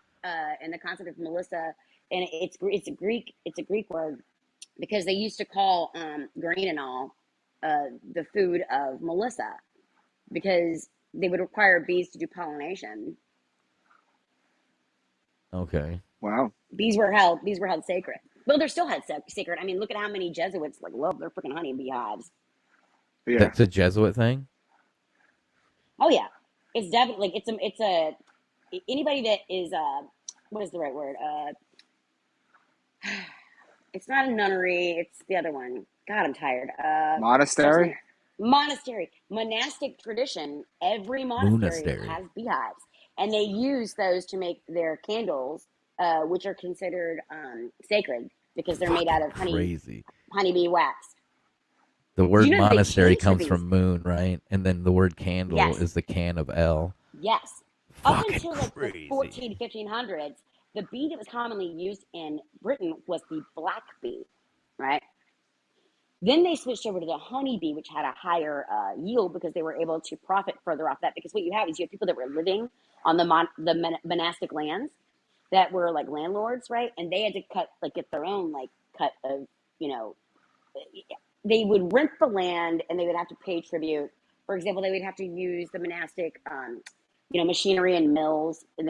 and the concept of Melissa, and it's a Greek word because they used to call grain and all the food of Melissa because they would require bees to do pollination. Okay. Wow. Bees were held sacred. Well, they're still held sacred. I mean, look at how many Jesuits like love their freaking honey beehives. Yeah. That's a Jesuit thing? Oh yeah, it's definitely like it's a anybody that is what is the right word? It's not a nunnery. It's the other one. God, I'm tired. Starts with Monastery? monastery, monastic tradition. Every monastery Monastery. has beehives, and they use those to make their candles, which are considered sacred because they're made out Fucking of crazy. honeybee wax. The Did word you know that they monastery changed the comes bees? from moon, right? And then the word candle Yes, is the can of L. yes. Up Fucking until like the crazy. 14 1500s, the bee that was commonly used in Britain was the black bee, right? Then they switched over to the honeybee, which had a higher yield because they were able to profit further off that. Because what you have is you have people that were living on the monastic lands that were like landlords, right? And they had to get their own like cut of you know they would rent the land and they would have to pay tribute. For example, they would have to use the monastic, machinery and mills, and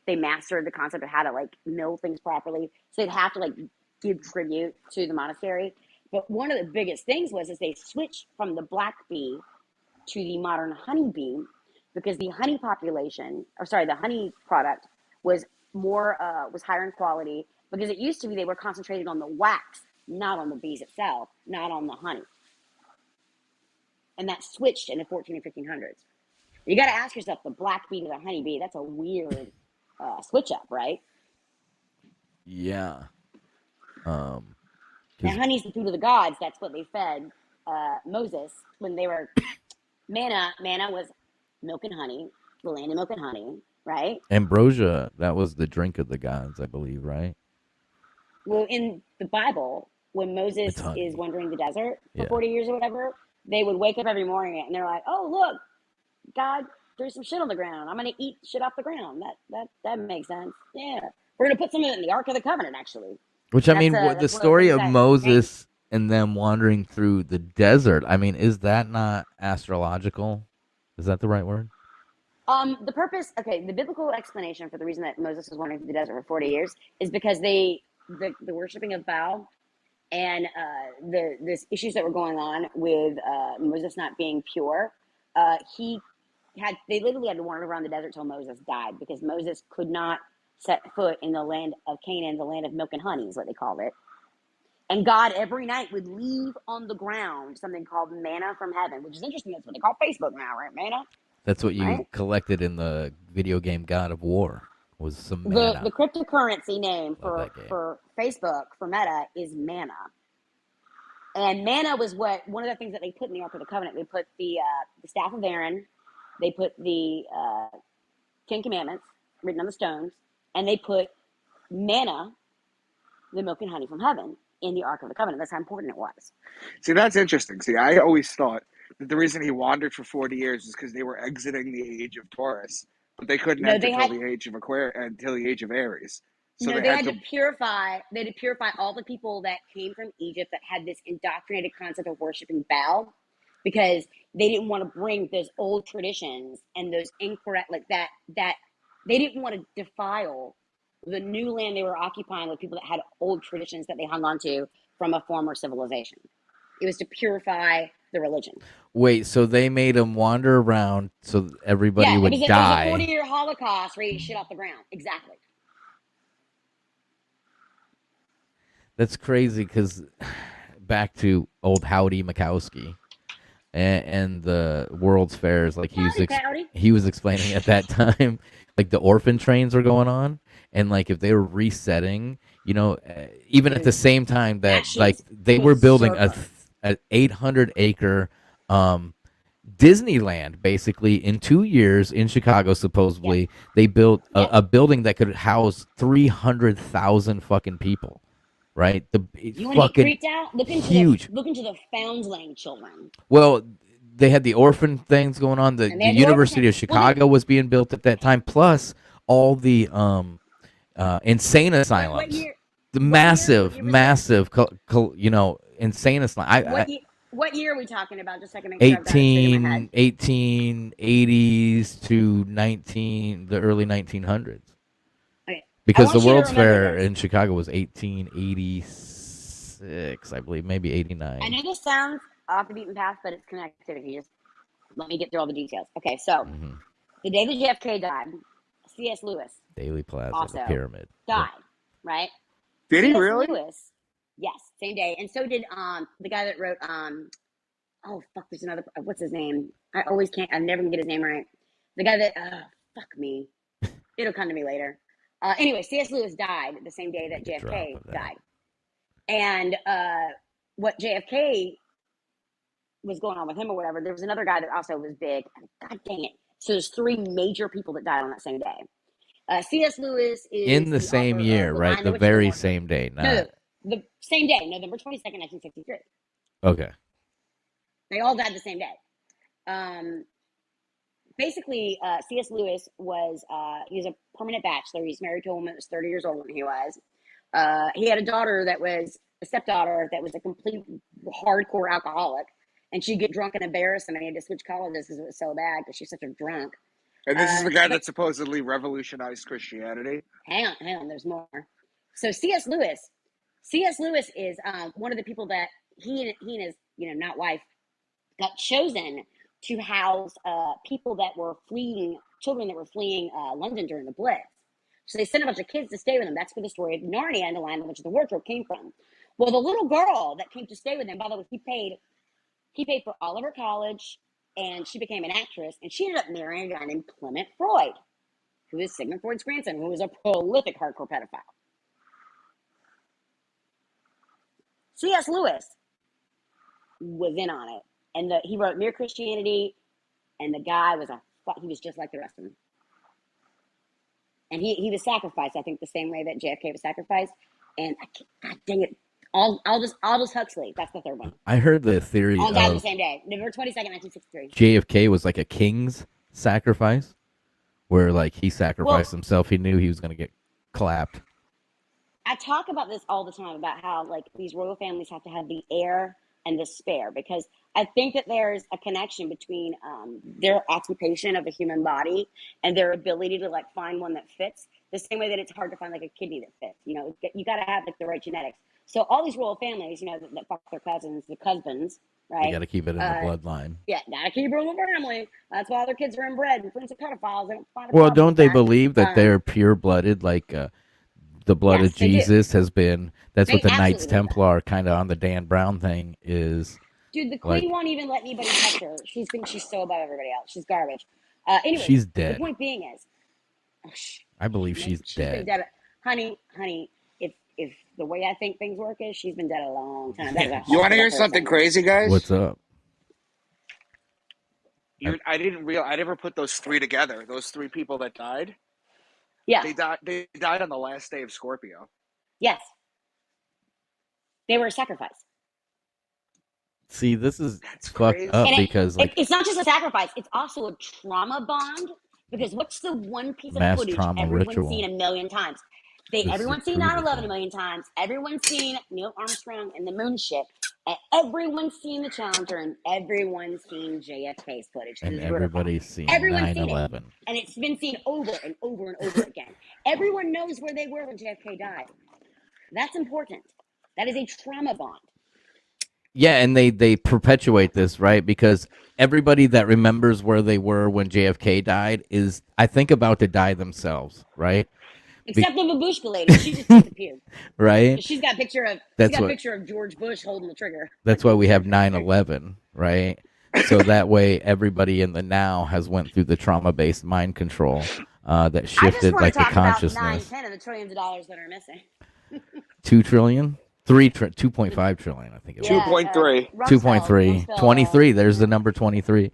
they mastered the concept of how to like mill things properly. So they'd have to like give tribute to the monastery. But one of the biggest things was they switched from the black bee to the modern honeybee because the honey population, or sorry, the honey product was was higher in quality because it used to be they were concentrated on the wax, not on the bees itself, not on the honey, and that switched in the 14 and 1500s. You got to ask yourself, the black bee to the honey bee, that's a weird switch up, right? Yeah. Um, And because honey's the food of the gods. That's what they fed Moses when they were manna. Manna was milk and honey, the land of milk and honey, right? Ambrosia, that was the drink of the gods, I believe, right? Well, in the Bible, when It's Moses is honey. wandering the desert for Yeah. 40 years or whatever, they would wake up every morning and they're like, "Oh, look, God threw some shit on the ground. I'm gonna eat shit off the ground." That makes sense. Yeah, we're gonna put some of it in the Ark of the Covenant, actually. Which I mean, the That's one of the story things of that changed. Moses and them wandering through the desert. I mean, is that not astrological? Is that the right word? The purpose, okay, the biblical explanation for the reason that Moses was wandering through the desert for 40 years is because the worshiping of Baal and the issues that were going on with Moses not being pure. They literally had to wander around the desert till Moses died because Moses could not set foot in the land of Canaan, the land of milk and honey is what they called it. And God every night would leave on the ground something called manna from heaven, which is interesting. That's what they call Facebook now, right? Manna, That's what you right? collected in the video game God of War, was some The mana. cryptocurrency name Love that game. for Facebook for Meta is manna. And manna was one of the things that they put in the Ark of the Covenant. They put the staff of Aaron, they put the Ten Commandments written on the stones, and they put manna, the milk and honey from heaven, in the Ark of the Covenant. That's how important it was. See, that's interesting. See, I always thought that the reason he wandered for 40 years is because they were exiting the age of Taurus, but they couldn't No, enter they till had the age of until the age of Aries. So no, they they had had to to. purify. They had to purify all the people that came from Egypt that had this indoctrinated concept of worshiping Baal, because they didn't want to bring those old traditions and those incorrect that they didn't want to defile the new land they were occupying with people that had old traditions that they hung on to from a former civilization. It was to purify the religion. Wait, so they made him wander around so everybody Yeah, would it was a 40 die? year Holocaust where you shit off the ground. Exactly. That's crazy because back to old Howdy Mikowski and the World's Fairs, like Howdy, Patty. he was explaining at that time, like the orphan trains were going on, and like if they were resetting, even at the Dude, same time that that shit like was they were building berserker. a 800-acre Disneyland basically in 2 years in Chicago. Yep. Supposedly, they built Yep. a building that could house 300,000 fucking people. Right, it's You want to get fucking creeped out? huge. Look into the foundling children, Well, they had the orphan things going on. The and they the had the orphan. University of Well, they Chicago was being built at that time, plus all the insane what asylums. year? The What massive, year was this? massive, insane asylum. What year are we talking about? Just so I can make sure I've got it straight in my head. 1880s to the early 1900s. Okay, I Because the want you to World's remember Fair this. in Chicago was 1886, I believe, maybe I 89. know this sounds off the beaten path, but it's connectivity. Just let me get through all the details. Okay, so Mm-hmm. the day that JFK died, C.S. Lewis Daily Plaza, the also pyramid. Yep. died, right? Did he C.S. really? Lewis, yes, same day, and so did the guy that wrote oh fuck, there's another, what's his name? I always can't. I never can get his name right. The guy that fuck me. It'll come to me later. Anyway, C.S. Lewis died the same day that Make a drop JFK of that. died, and what JFK was going on with him or whatever. There was another guy that also was big. God dang it! So there's three major people that died on that same day. C.S. Lewis In is the the same author year, of The right? Lion, the The Witch, and the very Wardrobe. same day, No, not the same day, November 22nd, 1963. okay. They all died the same day. Um, Basically, C.S. Lewis he was a permanent bachelor. He's married to a woman that was 30 years old when he was. He had a daughter that was a stepdaughter that was a complete hardcore alcoholic, and she'd get drunk and embarrass him, and he had to switch colleges because it was so bad because she's such a drunk. And this is the guy But that supposedly revolutionized Christianity. hang on, there's more. So C.S. Lewis is one of the people that he and his not wife got chosen to house people that were fleeing, children that were fleeing London during the Blitz. So they sent a bunch of kids to stay with them. That's where the story of Narnia and the Lion, the Witch, and the Wardrobe came from. Well, the little girl that came to stay with him, by the way, he paid for all of her college, and she became an actress, and she ended up marrying a guy named Clement Freud, who is Sigmund Freud's grandson, who was a prolific hardcore pedophile. C.S. Lewis was in on it, and he wrote Mere Christianity, and the guy was he was just like the rest of them. and he was sacrificed. I think the same way that JFK was sacrificed. And God dang it, Aldous Huxley. That's the third one. I heard the theory All died on the of same day, November 22nd, 1963. JFK was like a king's sacrifice, where like he Well, sacrificed himself. He knew he was going to get clapped. I talk about this all the time about how like these royal families have to have the heir and the spare, because I think that there's a connection between their occupation of a human body and their ability to like find one that fits. The same way that it's hard to find like a kidney that fits. You know, you got to have like the right genetics. So all these royal families, you know, that fuck their cousins, the husbands, They right? got to keep it in the bloodline. Yeah, gotta keep it in the family. That's why their kids are inbred and friends of pedophiles. They don't find a Well, problem don't with they that. believe that they're pure blooded, like the blood Yes, of they do. Jesus has been? That's what They the Knights absolutely believe that. Templar kind of on the Dan Brown thing is. Dude, the Like, queen won't even let anybody touch her. She thinks she's so above everybody else. She's garbage. Anyways, she's the dead. point being is, I believe she's been dead. dead. Honey, if the way I think things work is, she's been dead a long time. That is a You want to hear horrible something person. crazy, guys? What's up? I never put those three together. Those three people that died. Yeah. They died on the last day of Scorpio. Yes. They were a sacrifice. See, this is That's fucked crazy. up And because like it's not just a sacrifice, it's also a trauma bond. Because what's the one piece of mass footage trauma everyone's ritual. seen a million times? Everyone's seen 9/11 a million times. Everyone's seen Neil Armstrong and the moon ship. And everyone's seen the Challenger, and everyone's seen JFK's footage. And This is everybody's seen Everyone's seen it. 9/11. And it's been seen over and over and over again. Everyone knows where they were when JFK died. That's important. That is a trauma bond. Yeah, and they perpetuate this, right? Because everybody that remembers where they were when JFK died is, I think, about to die themselves, right? Except the Babushka lady, she just disappeared. Right? She's got a picture of George Bush holding the trigger. That's why we have 9/11, right? So that way everybody in the now has went through the trauma-based mind control that shifted like the consciousness. 9, 10 of the trillions of dollars that are missing. 2 trillion? 2.5 trillion, I think it was. 2.3. 2.3. 23. There's the number 23.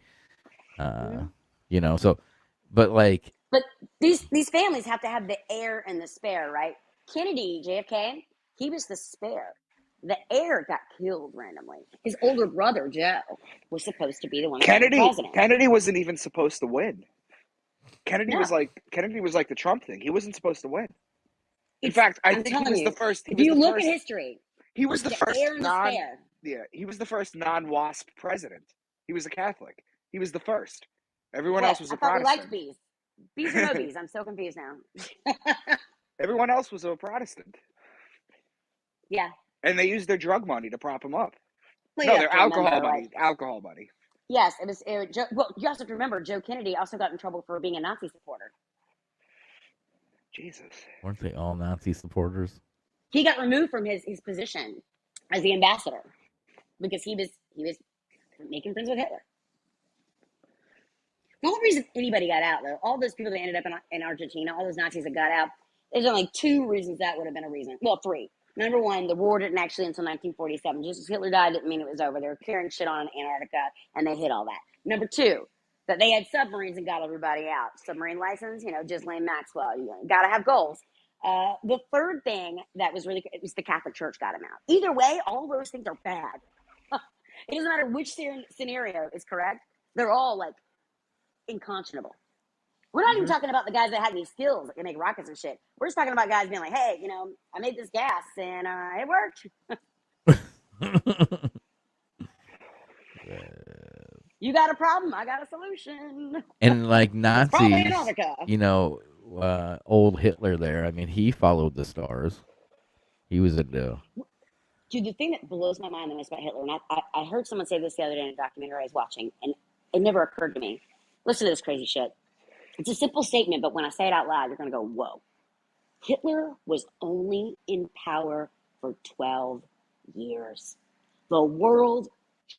You know, so, but like. But these families have to have the heir and the spare, right? Kennedy, JFK, he was the spare. The heir got killed randomly. His older brother, Joe, was supposed to be the one that was president. Kennedy wasn't even supposed to win. Kennedy was like the Trump thing. He wasn't supposed to win. In fact, I think he was the first. If you look at history, he was the first heir and the spare. Yeah, he was the first non-WASP president. He was a Catholic. He was the first. Everyone else was a Protestant. I thought we liked bees. Bees or no bees? I'm so confused now. Everyone else was a Protestant. Yeah. And they used their drug money to prop him up. Well, no, their alcohol money. Alcohol money. Yes, it was. Well, you also have to remember, Joe Kennedy also got in trouble for being a Nazi supporter. Jesus. Weren't they all Nazi supporters? He got removed from his position as the ambassador because he was making friends with Hitler. The only reason anybody got out, though, all those people that ended up in Argentina, all those Nazis that got out, there's only 2 reasons that would have been a reason. Well, 3. Number 1, the war didn't actually until 1947. Just as Hitler died didn't mean it was over. They were carrying shit on Antarctica, and they hit all that. Number 2, that they had submarines and got everybody out. Submarine license, Ghislaine Maxwell. You got to have goals. The third thing that was really, it was the Catholic Church got him out. Either way, all those things are bad. It doesn't matter which scenario is correct. They're all like inconscionable. We're not even talking about the guys that had these skills that can make rockets and shit. We're just talking about guys being like, hey, I made this gas and it worked. You got a problem, I got a solution. And like Nazis, old Hitler there, I mean, he followed the stars. He was into... Dude, the thing that blows my mind the most about Hitler, and I heard someone say this the other day in a documentary I was watching, and it never occurred to me. Listen to this crazy shit. It's a simple statement, but when I say it out loud, you're going to go, whoa. Hitler was only in power for 12 years. The world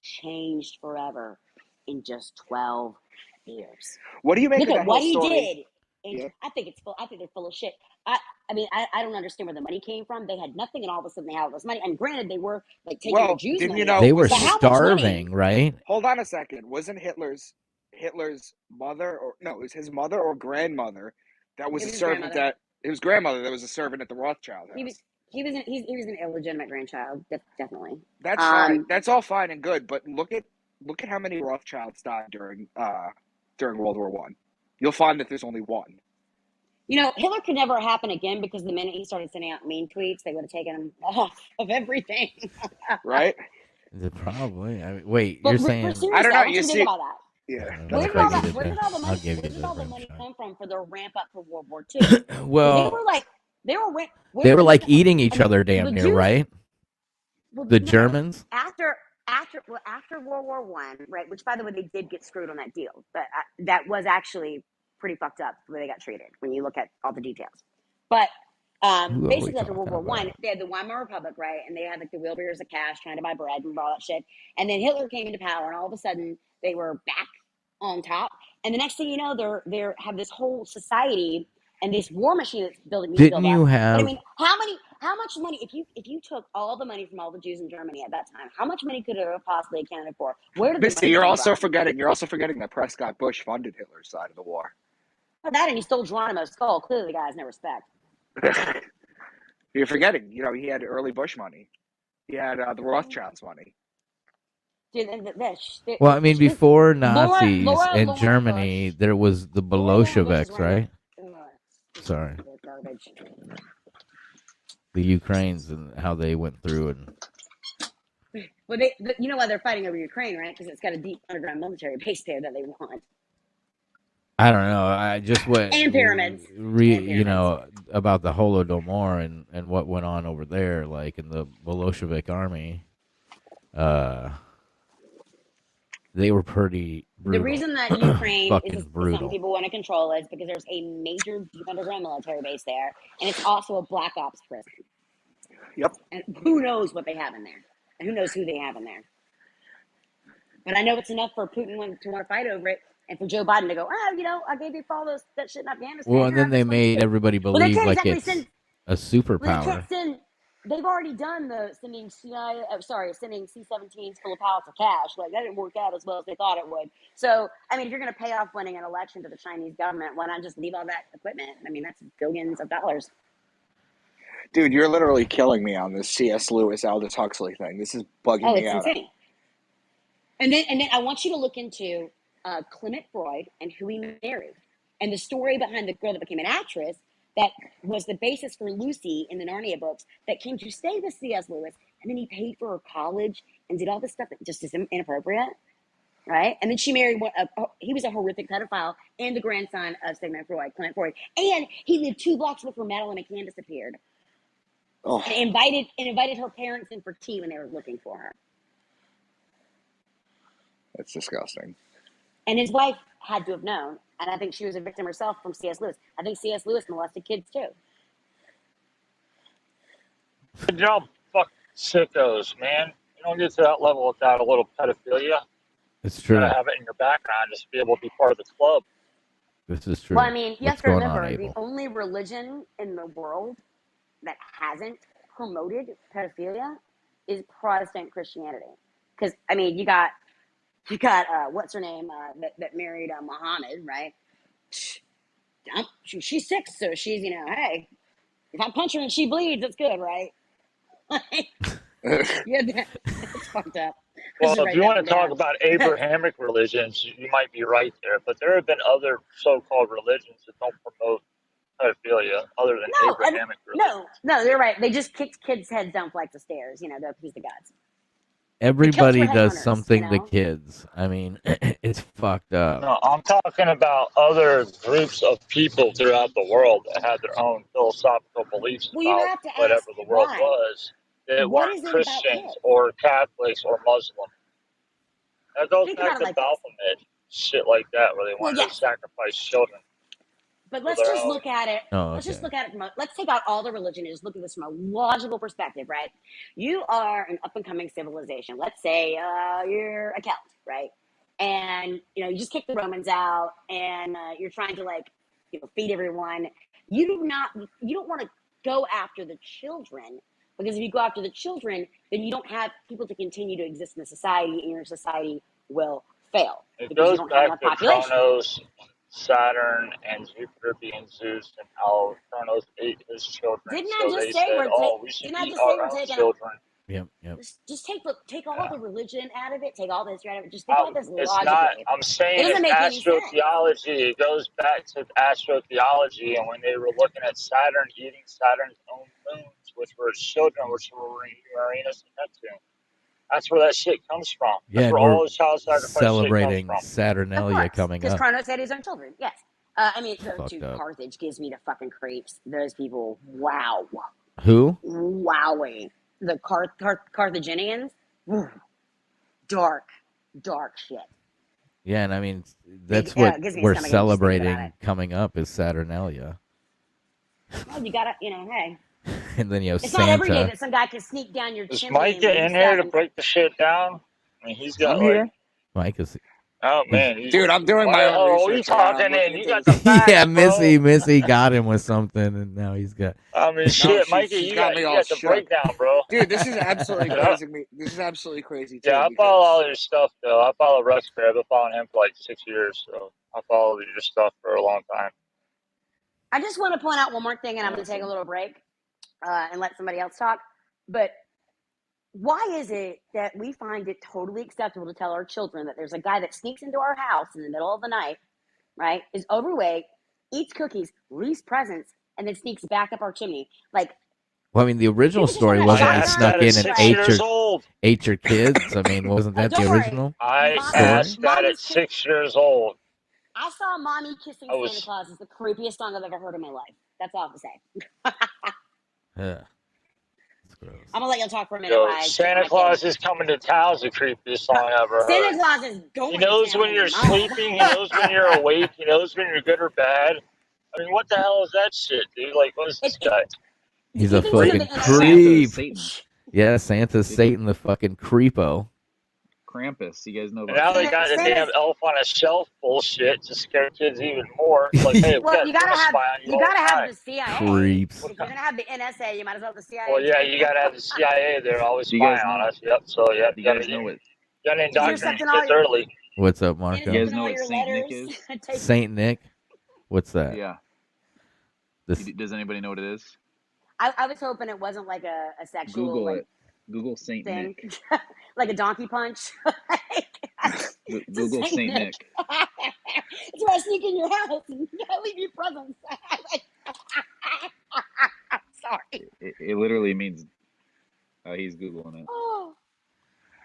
changed forever in just 12 years. What do you make Look of at that what whole he story? did. And yeah. I think they're full of shit. I mean, I don't understand where the money came from. They had nothing, and all of a sudden they had all this money. And granted, they were like taking the Jews' money. They were starving, right? Hold on a second. Wasn't Hitler's mother, or no, it was his mother or grandmother, That was It a was his servant grandmother. his grandmother that was a servant at the Rothschild He was house. he was an illegitimate grandchild, definitely. That's fine. That's all fine and good, but look at how many Rothschilds died during World War One. You'll find that there's only one. You know, Hitler could never happen again because the minute he started sending out mean tweets, they would have taken him off of everything. Right? Probably. I mean, wait, But you're saying? seriously, I don't know. I want You you to think see, about that. yeah. I don't know Where if did I all get that? it. Where did all the I'll money? give Where you did the all the rim money shot. come from for their ramp up for World War II? They Well, were like, they were they were like making, eating each I mean, other damn the near, Jews. right? Well, The no, Germans. after World War One, right? Which, by the way, they did get screwed on that deal, but that was actually pretty fucked up the way they got treated when you look at all the details. But Who are we basically, after World talking War One, about? they had the Weimar Republic, right? And they had like the wheelbarrows of cash trying to buy bread and all that shit. And then Hitler came into power, and all of a sudden they were back on top. And the next thing you know, they're have this whole society and this war machine that's being Didn't built you up. But I have? mean, how much money if you took all the money from all the Jews in Germany at that time, how much money could it have possibly accounted for? Where did the Misty, money you're come also from? forgetting that Prescott Bush funded Hitler's side of the war. Well, that and he stole Geronimo's skull. Clearly, the guy has no respect. You're forgetting, he had early Bush money. He had the Rothschilds money. Dude, Well, I mean, before Laura Nazis and Germany, Bush. there was the Lauren Bush is Bolsheviks, one of right? the Sorry, garbage. the Ukraines and how they went through and. Well, you know why they're fighting over Ukraine, right? Because it's got a deep underground military base there that they want. I don't know. I just went And pyramids. about the Holodomor and what went on over there, like in the Bolshevik army. They were pretty brutal. The reason that Ukraine is Fucking something brutal. people want to control is because there's a major deep underground military base there, and it's also a black ops prison. Yep. And who knows what they have in there, and who knows who they have in there. But I know it's enough for Putin to want to fight over it, and for Joe Biden to go, I gave you all that shit in Afghanistan. Well, and then they made everybody Well, they believe can't like exactly it's send. a Well, they can't superpower. send. They've already done the sending sending C-17s full of pallets of cash. Like that didn't work out as well as they thought it would. So, I mean, if you're going to pay off winning an election to the Chinese government, why not just leave all that equipment? I mean, that's billions of dollars. Dude, you're literally killing me on this C.S. Lewis, Aldous Huxley thing. This is bugging me It's out. insane. And then I want you to look into Clement Freud and who he married, and the story behind the girl that became an actress that was the basis for Lucy in the Narnia books that came to stay with C.S. Lewis, and then he paid for her college and did all this stuff that just is inappropriate, right? And then she married he was a horrific pedophile and the grandson of Sigmund Freud, Clement Freud, and he lived 2 blocks before Madeline McCann disappeared, and invited her parents in for tea when they were looking for her. That's disgusting. And his wife had to have known, and I think she was a victim herself from C.S. Lewis. I think C.S. Lewis molested kids too. Good job, fucking sickos, man. You don't get to that level without a little pedophilia. It's You true. gotta have it in your background just to be able to be part of the club. This is true. Well, I mean, you have to remember, the Abel? only religion in the world that hasn't promoted pedophilia is Protestant Christianity. Because, I mean, you got what's her name that married Muhammad, right? She's 6, so she's, hey, if I punch her and she bleeds, it's good, right? Yeah, that's fucked up. Well, if you want to talk about Abrahamic religions, you might be right there. But there have been other so-called religions that don't promote pedophilia other than Abrahamic religions. No, you're right. They just kicked kids' heads down flights of stairs, to appease the gods. Everybody does something to kids. I mean, it's fucked up. No, I'm talking about other groups of people throughout the world that had their own philosophical beliefs about whatever the world was. That weren't Christians or Catholics or Muslim. That goes back to Baphomet, shit like that, where they wanted to sacrifice children. But let's just look at it. Let's just look at it let's take out all the religion and just look at this from a logical perspective, right? You are an up and coming civilization. Let's say you're a Celt, right? And you just kick the Romans out, and you're trying to feed everyone. You don't want to go after the children, because if you go after the children, then you don't have people to continue to exist in the society, and your society will fail it because goes you don't have back enough to population. Chronos. Saturn and Jupiter being Zeus and how Kronos ate his children. Didn't so I just they say said, we're we should didn't I eat just say our we're own taking children. Yep. Just take all the religion out of it, take all the history out of it. Just think about this It's not. logically. I'm saying It doesn't it's make any sense. astrotheology. It goes back to astrotheology, and when they were looking at Saturn eating Saturn's own moons, which were his children, which were Uranus and Neptune. That's where that shit comes from. Yeah, That's where all the child sacrifice celebrating shit comes from. Saturnalia coming up. Because Kronos had his own children. Yes. I mean, Fucked up. Carthage gives me the fucking creeps. Those people, wow. Who? Wowing. The Carthaginians, dark shit. Yeah, and I mean that's what we're celebrating coming up is Saturnalia. Well, you gotta, hey. And then it's Santa. not every day that some guy can sneak down your Is chimney. Mike in here to break the shit down? I mean, he's got I'm here. Mike is. Oh man, dude, I'm doing my own research. You talking in? You got the facts, yeah, bro. Missy got him with something, and now he's got. I mean, shit, Mikey, you got the breakdown, bro. Dude, this is absolutely crazy. This is absolutely crazy too. Yeah, I follow all your stuff though. I follow Rex Bear. I've been following him for like 6 years, so I followed your stuff for a long time. I just want to point out one more thing, and I'm going to take a little break and let somebody else talk. But why is it that we find it totally acceptable to tell our children that there's a guy that sneaks into our house in the middle of the night, right, is overweight, eats cookies, leaves presents, and then sneaks back up our chimney? Like, well, I mean, the original story wasn't he snuck in and ate your kids? I mean, wasn't that the original? I asked that at 6 years old. I saw Mommy Kissing Santa Claus is the creepiest song I've ever heard in my life. That's all I have to say. Yeah. I'm gonna let y'all talk for a minute. Santa Claus is Coming to Town is the creepiest song I ever heard. Santa Claus is going. He knows when you're sleeping. He knows when you're awake. He knows when you're good or bad. I mean, what the hell is that shit, dude? Like, what is this guy? He's a fucking creep. Yeah, Santa's Satan, the fucking creepo. Krampus, you guys know about. And now they got the damn elf on a shelf bullshit to scare kids even more. Like, hey, well, you gotta have the CIA. Creeps. If you're gonna have the NSA, you might as well have the CIA. Well, yeah, you gotta have the CIA. They're always spying on us. Yep. So yeah, you guys know what? You gotta indoctrinate kids early. What's up, Marco? You guys know what Saint Nick is? Saint Nick? What's that? Yeah. Does anybody know what it is? I was hoping it wasn't like a sexual. Google like, it. Google Saint thing. Nick. Like a donkey punch. Google Saint Nick. It's where I sneak in your house and leave you presents. Sorry. It literally means. He's Googling it. Oh,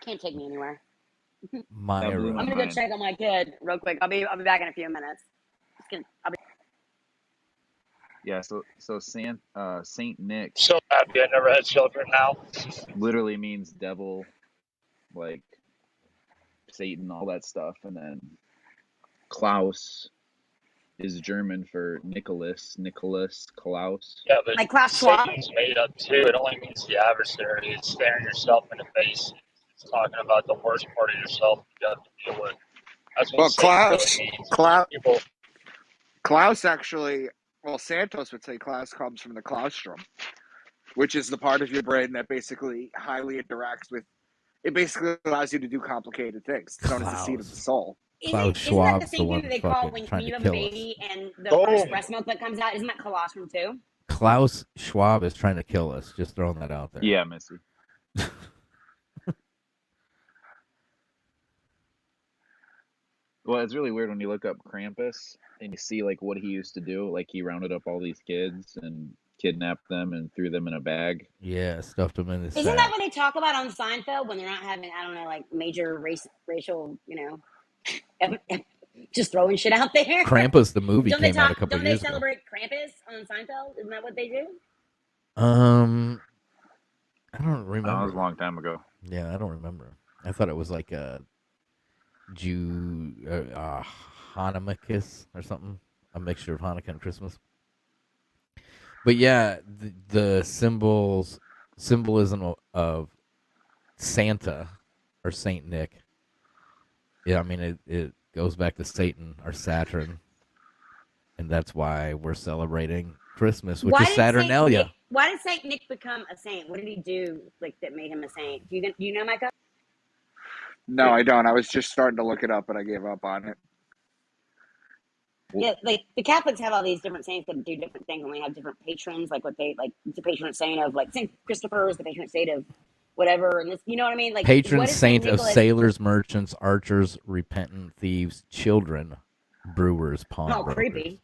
can't take me anywhere. I'm gonna go check on my kid real quick. I'll be back in a few minutes. Yeah, so Saint Nick. So happy I never had children now. Literally means devil, like Satan, all that stuff, and then Klaus is German for Nicholas, Klaus. Yeah, but like Klaus Schwab. Satan's made up too. It only means the adversary. It's staring yourself in the face. It's talking about the worst part of yourself you have to deal with. That's what Satan really means. Klaus actually. Well, Santos would say Klaus comes from the claustrum, which is the part of your brain that basically highly interacts with. It basically allows you to do complicated things. It's known as the seat of the soul. Klaus Schwab's the one that they call when you have a baby and the first breast milk that comes out? Isn't that colostrum too? Klaus Schwab is trying to kill us. Just throwing that out there. Yeah, Missy. Well, it's really weird when you look up Krampus and you see like what he used to do. Like he rounded up all these kids and kidnapped them and threw them in a bag. Yeah, stuffed them in his sack. Isn't that what they talk about on Seinfeld when they're not having, I don't know, like major racial, just throwing shit out there? Krampus, the movie, came out a couple years ago. Don't they celebrate Krampus on Seinfeld? Isn't that what they do? I don't remember. That was a long time ago. Yeah, I don't remember. I thought it was like a Jew, Hanukkah or something, a mixture of Hanukkah and Christmas. But yeah, the symbolism of Santa or Saint Nick. Yeah, I mean it goes back to Satan or Saturn, and that's why we're celebrating Christmas, which is Saturnalia. Why did Saint Nick become a saint? What did he do like that made him a saint? Do you know, Micah? No, I don't. I was just starting to look it up, but I gave up on it. Yeah, like the Catholics have all these different saints that do different things, and they have different patrons. Like what they like, the patron saint of like Saint Christopher is the patron saint of whatever, and this, you know what I mean? Like, Patron what is Saint saint of Nicholas? sailors, merchants, archers, repentant thieves, children, brewers, pawnbrokers. Creepy.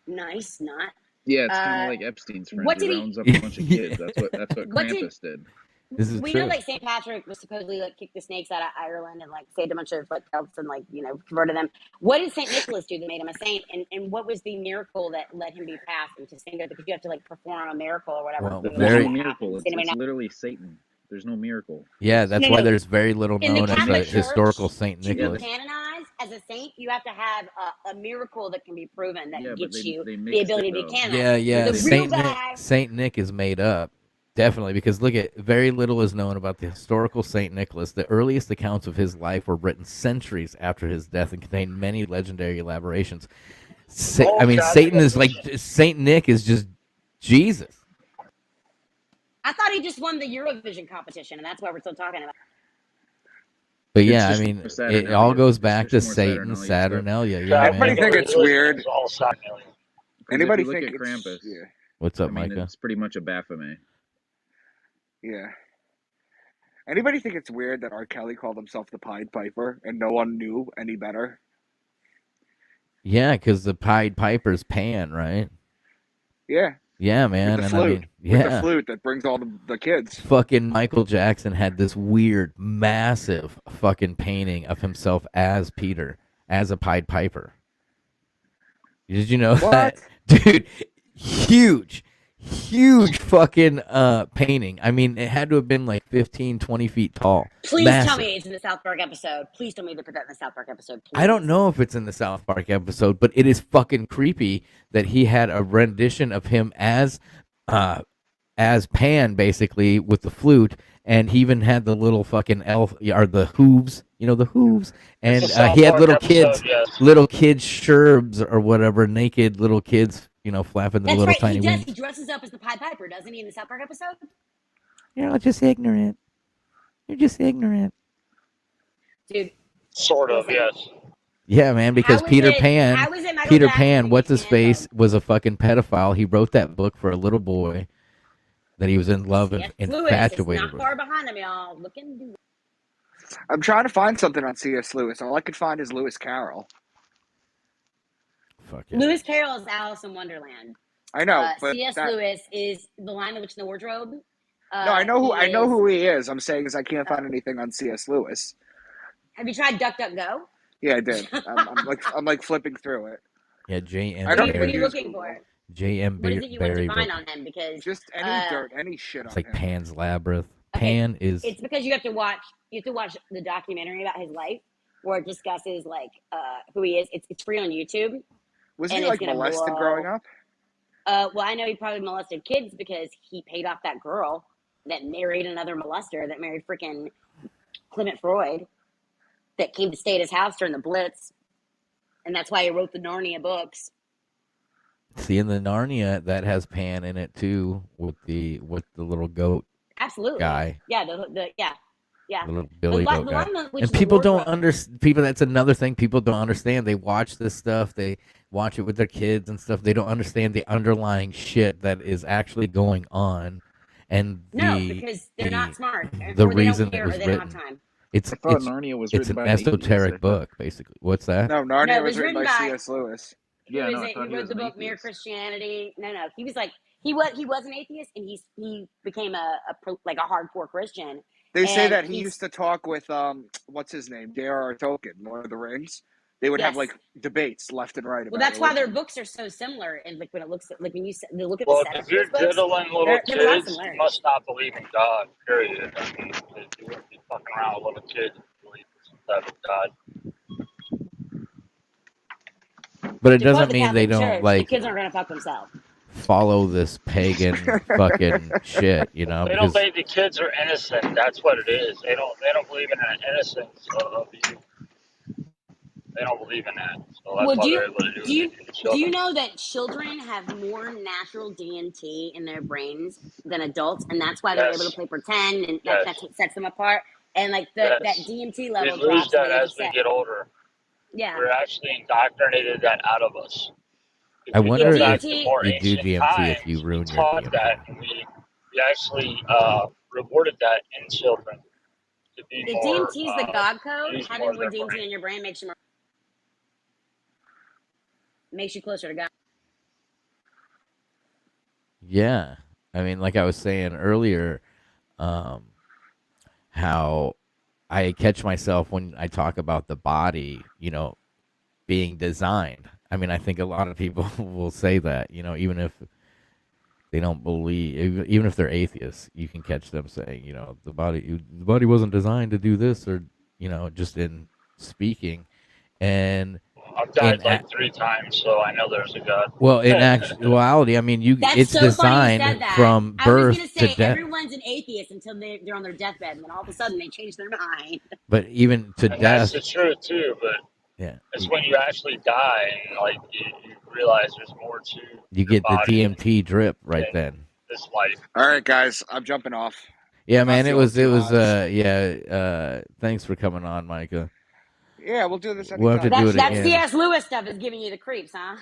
Nice, not. Yeah, it's kind of like Epstein's friends. He rounds up a bunch of kids. That's what Krampus did. This is we true. know like St. Patrick was supposedly like kicked the snakes out of Ireland and like saved a bunch of like elves and like, you know, converted them. What did St. Nicholas do that made him a saint? And what was the miracle that let him be passed into sainthood? Because you have to like perform a miracle or whatever. Well, there's no miracle. It's literally Satan. There's no miracle. Yeah, that's why there's very little known as a historical Saint Nicholas. To be canonized as a saint, you have to have a miracle that can be proven that gets you the ability to be canonized. Yeah. Saint Nick is made up. Definitely, because look at very little is known about the historical Saint Nicholas. The earliest accounts of his life were written centuries after his death and contain many legendary elaborations. Satan is like Saint Nick is just Jesus. I thought he just won the Eurovision competition, and that's why we're still talking about. But yeah, I mean, it all goes back to Satan, Saturnalia. Yeah, everybody think it's weird. Anybody think it's Krampus? Yeah. What's up, Micah? It's pretty much a Baphomet. Yeah. Anybody think it's weird that R. Kelly called himself the Pied Piper and no one knew any better? Yeah, because the Pied Piper's Pan, right? Yeah. Yeah, man. With the flute. With the flute that brings all the kids. Fucking Michael Jackson had this weird, massive fucking painting of himself as Peter, as a Pied Piper. Did you know that? Dude, huge fucking painting. I mean, it had to have been like 15, 20 feet tall. Please tell me it's in the South Park episode. Please tell me they put that in the South Park episode. Please. I don't know if it's in the South Park episode, but it is fucking creepy that he had a rendition of him as Pan, basically, with the flute, and he even had the little fucking elf, or the hooves, the hooves, and he had little kids, sherbs or whatever, naked little kids, flapping their little tiny wings. He dresses up as the Pied Piper, doesn't he, in the South Park episode? You're just ignorant. You're just ignorant. Dude. Sort of, yes. Yeah, man, because Peter Pan, what's his face, was a fucking pedophile. He wrote that book for a little boy that he was in love and infatuated with. Not far behind him, y'all. I'm trying to find something on C.S. Lewis. All I could find is Lewis Carroll. Fuck yeah. Lewis Carroll is Alice in Wonderland. I know, but C.S. Lewis is The Lion, the Witch, and the Wardrobe. No, I know who he is. I'm saying is I can't find anything on C.S. Lewis. Have you tried DuckDuckGo? Yeah, I did. I'm like flipping through it. Yeah, J.M. What are you looking for? J.M. What is it you want to find on him? Because just any dirt, any shit on him. It's like Pan's Labyrinth. Okay. It's because you have to watch the documentary about his life where it discusses like who he is. It's free on YouTube. Was he like molested growing up? Well, I know he probably molested kids because he paid off that girl that married another molester that married freaking Clement Freud that came to stay at his house during the Blitz. And that's why he wrote the Narnia books. See, in the Narnia, that has Pan in it too, with the little goat. Absolutely. Guy. Yeah, yeah. The little Billy goat guy. And people don't understand. That's another thing people don't understand. They watch this stuff. They watch it with their kids and stuff. They don't understand the underlying shit that is actually going on. And because they're not smart. The reason it was written. It's Narnia was it's an esoteric book, basically. What's that? No, Narnia was written by C.S. Lewis. He wrote the book Mere Christianity. No, he was like he was an atheist, and he became a hardcore Christian. They say that he used to talk with what's his name, J.R.R. Tolkien, Lord of the Rings. They would have like debates left and right. Well, that's why their books are so similar. And like when it looks at when you look at the setup, if you're diddling little kids, you must not believe in God. Period. I mean, you wouldn't be fucking around with little kids and believe in some type of God. But it doesn't mean they don't the kids aren't gonna fuck themselves. Follow this pagan fucking shit, They don't believe the kids are innocent. That's what it is. They don't believe in the innocence of you. They don't believe in that. So that's why they're able to do you know that children have more natural DMT in their brains than adults, and that's why they're able to play pretend, and that's what sets them apart. And like that DMT level we lose that as we get older. Yeah. We're actually indoctrinated that out of us. If I we wonder go back if to DMT. more you do ancient DMT if you times, we ruin your taught that, DMT. and we actually rewarded that in children to be If more, DMT is the God code, use more having of more their DMT brain. in your brain makes you closer to God. Yeah. I mean, like I was saying earlier, um, how I catch myself when I talk about the body, being designed. I mean, I think a lot of people will say that, even if they don't believe, even if they're atheists, you can catch them saying, the body wasn't designed to do this, or just in speaking, and I've in died like 3 times, so I know there's a God. well, in actuality, I mean, That's it's so funny you said designed that. from I was going birth to to say death. everyone's an atheist until they're on their deathbed, and then all of a sudden they change their mind. But even to And that's death, the truth too, but yeah, it's when you actually die and like you realize there's more to you your get the body DMT drip right than then. this life. All right, guys, I'm jumping off. Yeah, Not man, feeling too hot. thanks for coming on, Micah. Yeah, we'll do this We'll have to anytime. do it That again C.S. Lewis stuff is giving you the creeps, huh?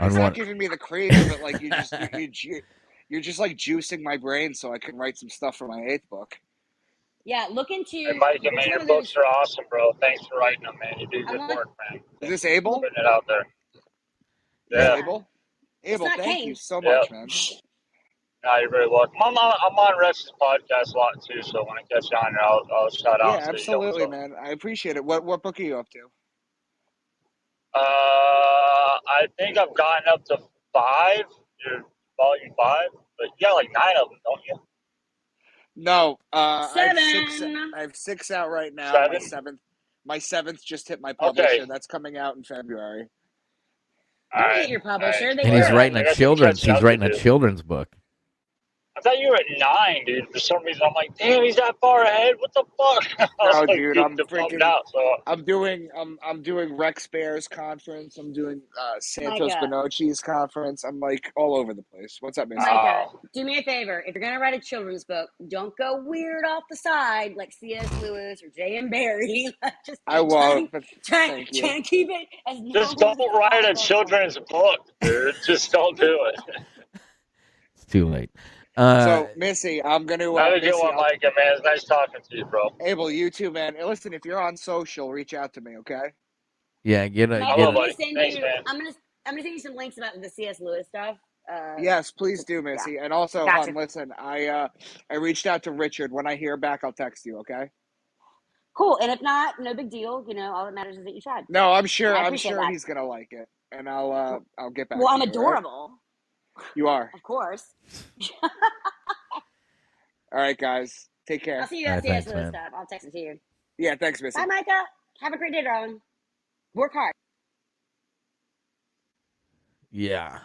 It's on not one. giving me the creeps, but like you're just like juicing my brain so I can write some stuff for my 8th book. Yeah, look into And Mike, what man, you your want to do. books are awesome, bro. Thanks for writing them, man. You do good work, man. Is this Thanks for Abel? putting it out there. Is this Yeah, Abel? It's Abel, not thank you Cain. so yeah. much, man. No, you're very welcome. I'm on Rex's podcast a lot too, so when I catch you on here, I'll shout out Yeah, and say, yo, what's absolutely, up? man. I appreciate it. What book are you up to? I think I've gotten up to 5. You're volume 5, but you got like 9 of them, don't you? No, I have 6. 7. I have 6 out right now. 7? My seventh just hit my Okay. publisher. That's coming out in February. All Don't right. hit your All publisher. right. They And do he's that. writing I a got some children's. catching He's up to writing a do. children's book. I thought you were at 9, dude. For some reason, I'm like, damn, he's that far ahead. What the fuck? I was No, like, dude, getting I'm bummed freaking. out. So, I'm doing Rex Bear's conference. I'm doing Santos Micah, Bonocci's conference. I'm like all over the place. What's up, Missy? Micah, do me a favor. If you're going to write a children's book, don't go weird off the side like C.S. Lewis or J.M. Barrie. Just I won't, but try thank you. and keep it as just normal don't as write a possible. children's book, dude. Just don't do it. It's too late. So, Missy, I'm gonna Have a good Missy. one, Micah, man. It's nice talking to you, bro. Abel, you too, man. Hey, listen, if you're on social, reach out to me, okay? Yeah, get Micah, a I I'm will, gonna buddy. send Thanks, you. man. I'm gonna send you some links about the C.S. Lewis stuff. Yes, please Just do, yeah, Missy. And also, gotcha. listen, I reached out to Richard. When I hear back, I'll text you, okay? Cool. And if not, no big deal. All that matters is that you tried. No, I'm And I appreciate sure that. he's gonna like it, and I'll get back Well, to I'm you. All right? adorable, You are. of course. All right, guys. Take I'll care. see you All at right, C.S. thanks, Lewis man. stuff. I'll text it to you. Yeah, thanks, Missy. Bye, Micah. Have a great day, darling. Work hard. Yeah.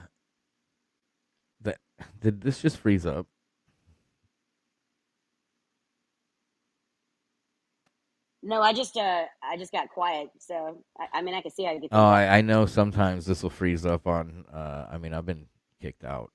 Did this just freeze up? No, I just got quiet. So I mean, I can see how you get. Oh, I know sometimes this will freeze up on. I mean, I've been kicked out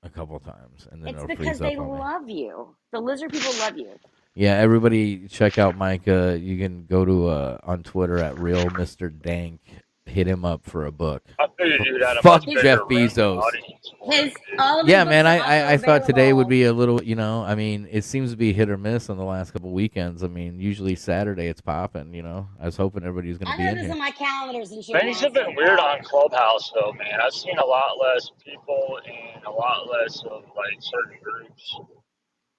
a couple times, and then It's it'll because freeze they up on me. love you. The lizard people love you. Yeah, everybody check out Micah. You can go to on Twitter at real Mr. Dank. Hit him up for a book. I figured you'd had a Fuck much Jeff bigger Bezos. audience for it, dude. All of his Yeah, books man. are also I thought today would available. be a little. I mean, it seems to be hit or miss on the last couple weekends. I mean, usually Saturday it's popping. I was hoping everybody was going I to be know in this here. on my calendar since you Things have announced been it. weird on Clubhouse, though, man. I've seen a lot less people and a lot less of like certain groups,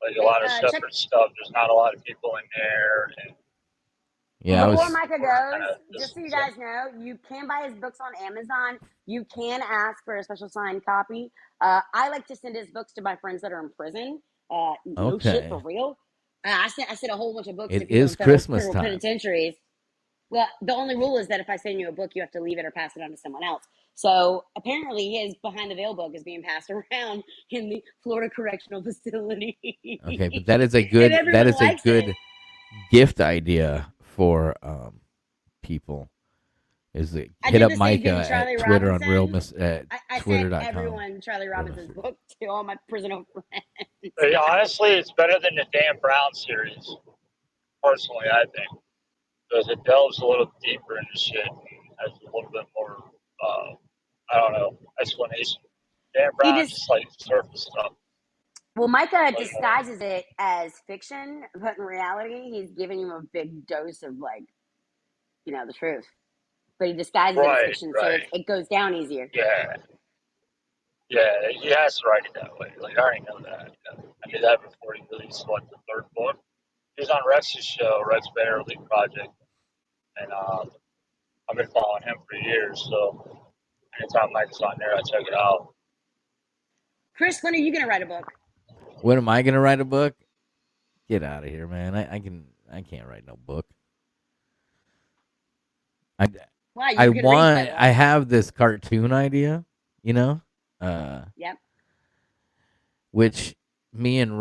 like a Hey, lot of check separate stuff. There's not a lot of people in there, and Yeah, I before was. Micah kind goes. of Just so you so. guys know, you can buy his books on Amazon. You can ask for a special signed copy. I like to send his books to my friends that are in prison. No shit, for Okay. real. I sent a whole bunch of books to It people is in Christmas federal time. penitentiaries. Well, the only rule is that if I send you a book, you have to leave it or pass it on to someone else. So apparently, his Behind the Veil book is being passed around in the Florida Correctional Facility. Okay, but that is a And good. That everyone is a likes it. good gift idea for people. Is it I hit did up the same thing Micah to Charlie at Twitter on real Robinson. at I sent twitter.com. everyone Charlie Robinson's book to all my prisoner friends. Hey, honestly, it's better than the Dan Brown series. Personally, I think. because it delves a little deeper into shit and has a little bit more, I don't know, explanation. Dan Brown just like surface stuff. Well, Micah disguises it as fiction, but in reality, he's giving you a big dose of like, the truth. But he disguises it as fiction, so it goes down easier. Yeah. Yeah, he has to write it that way. Like, I already know that. I knew that before he released, the third book. He was on Rex's show, Rex Bear League Project, and I've been following him for years, so anytime Mike's on there, I check it out. Chris, when are you going to write a book? When am I going to write a book? Get out of here, man. I can't write no book. I have this cartoon idea, Yep. which me and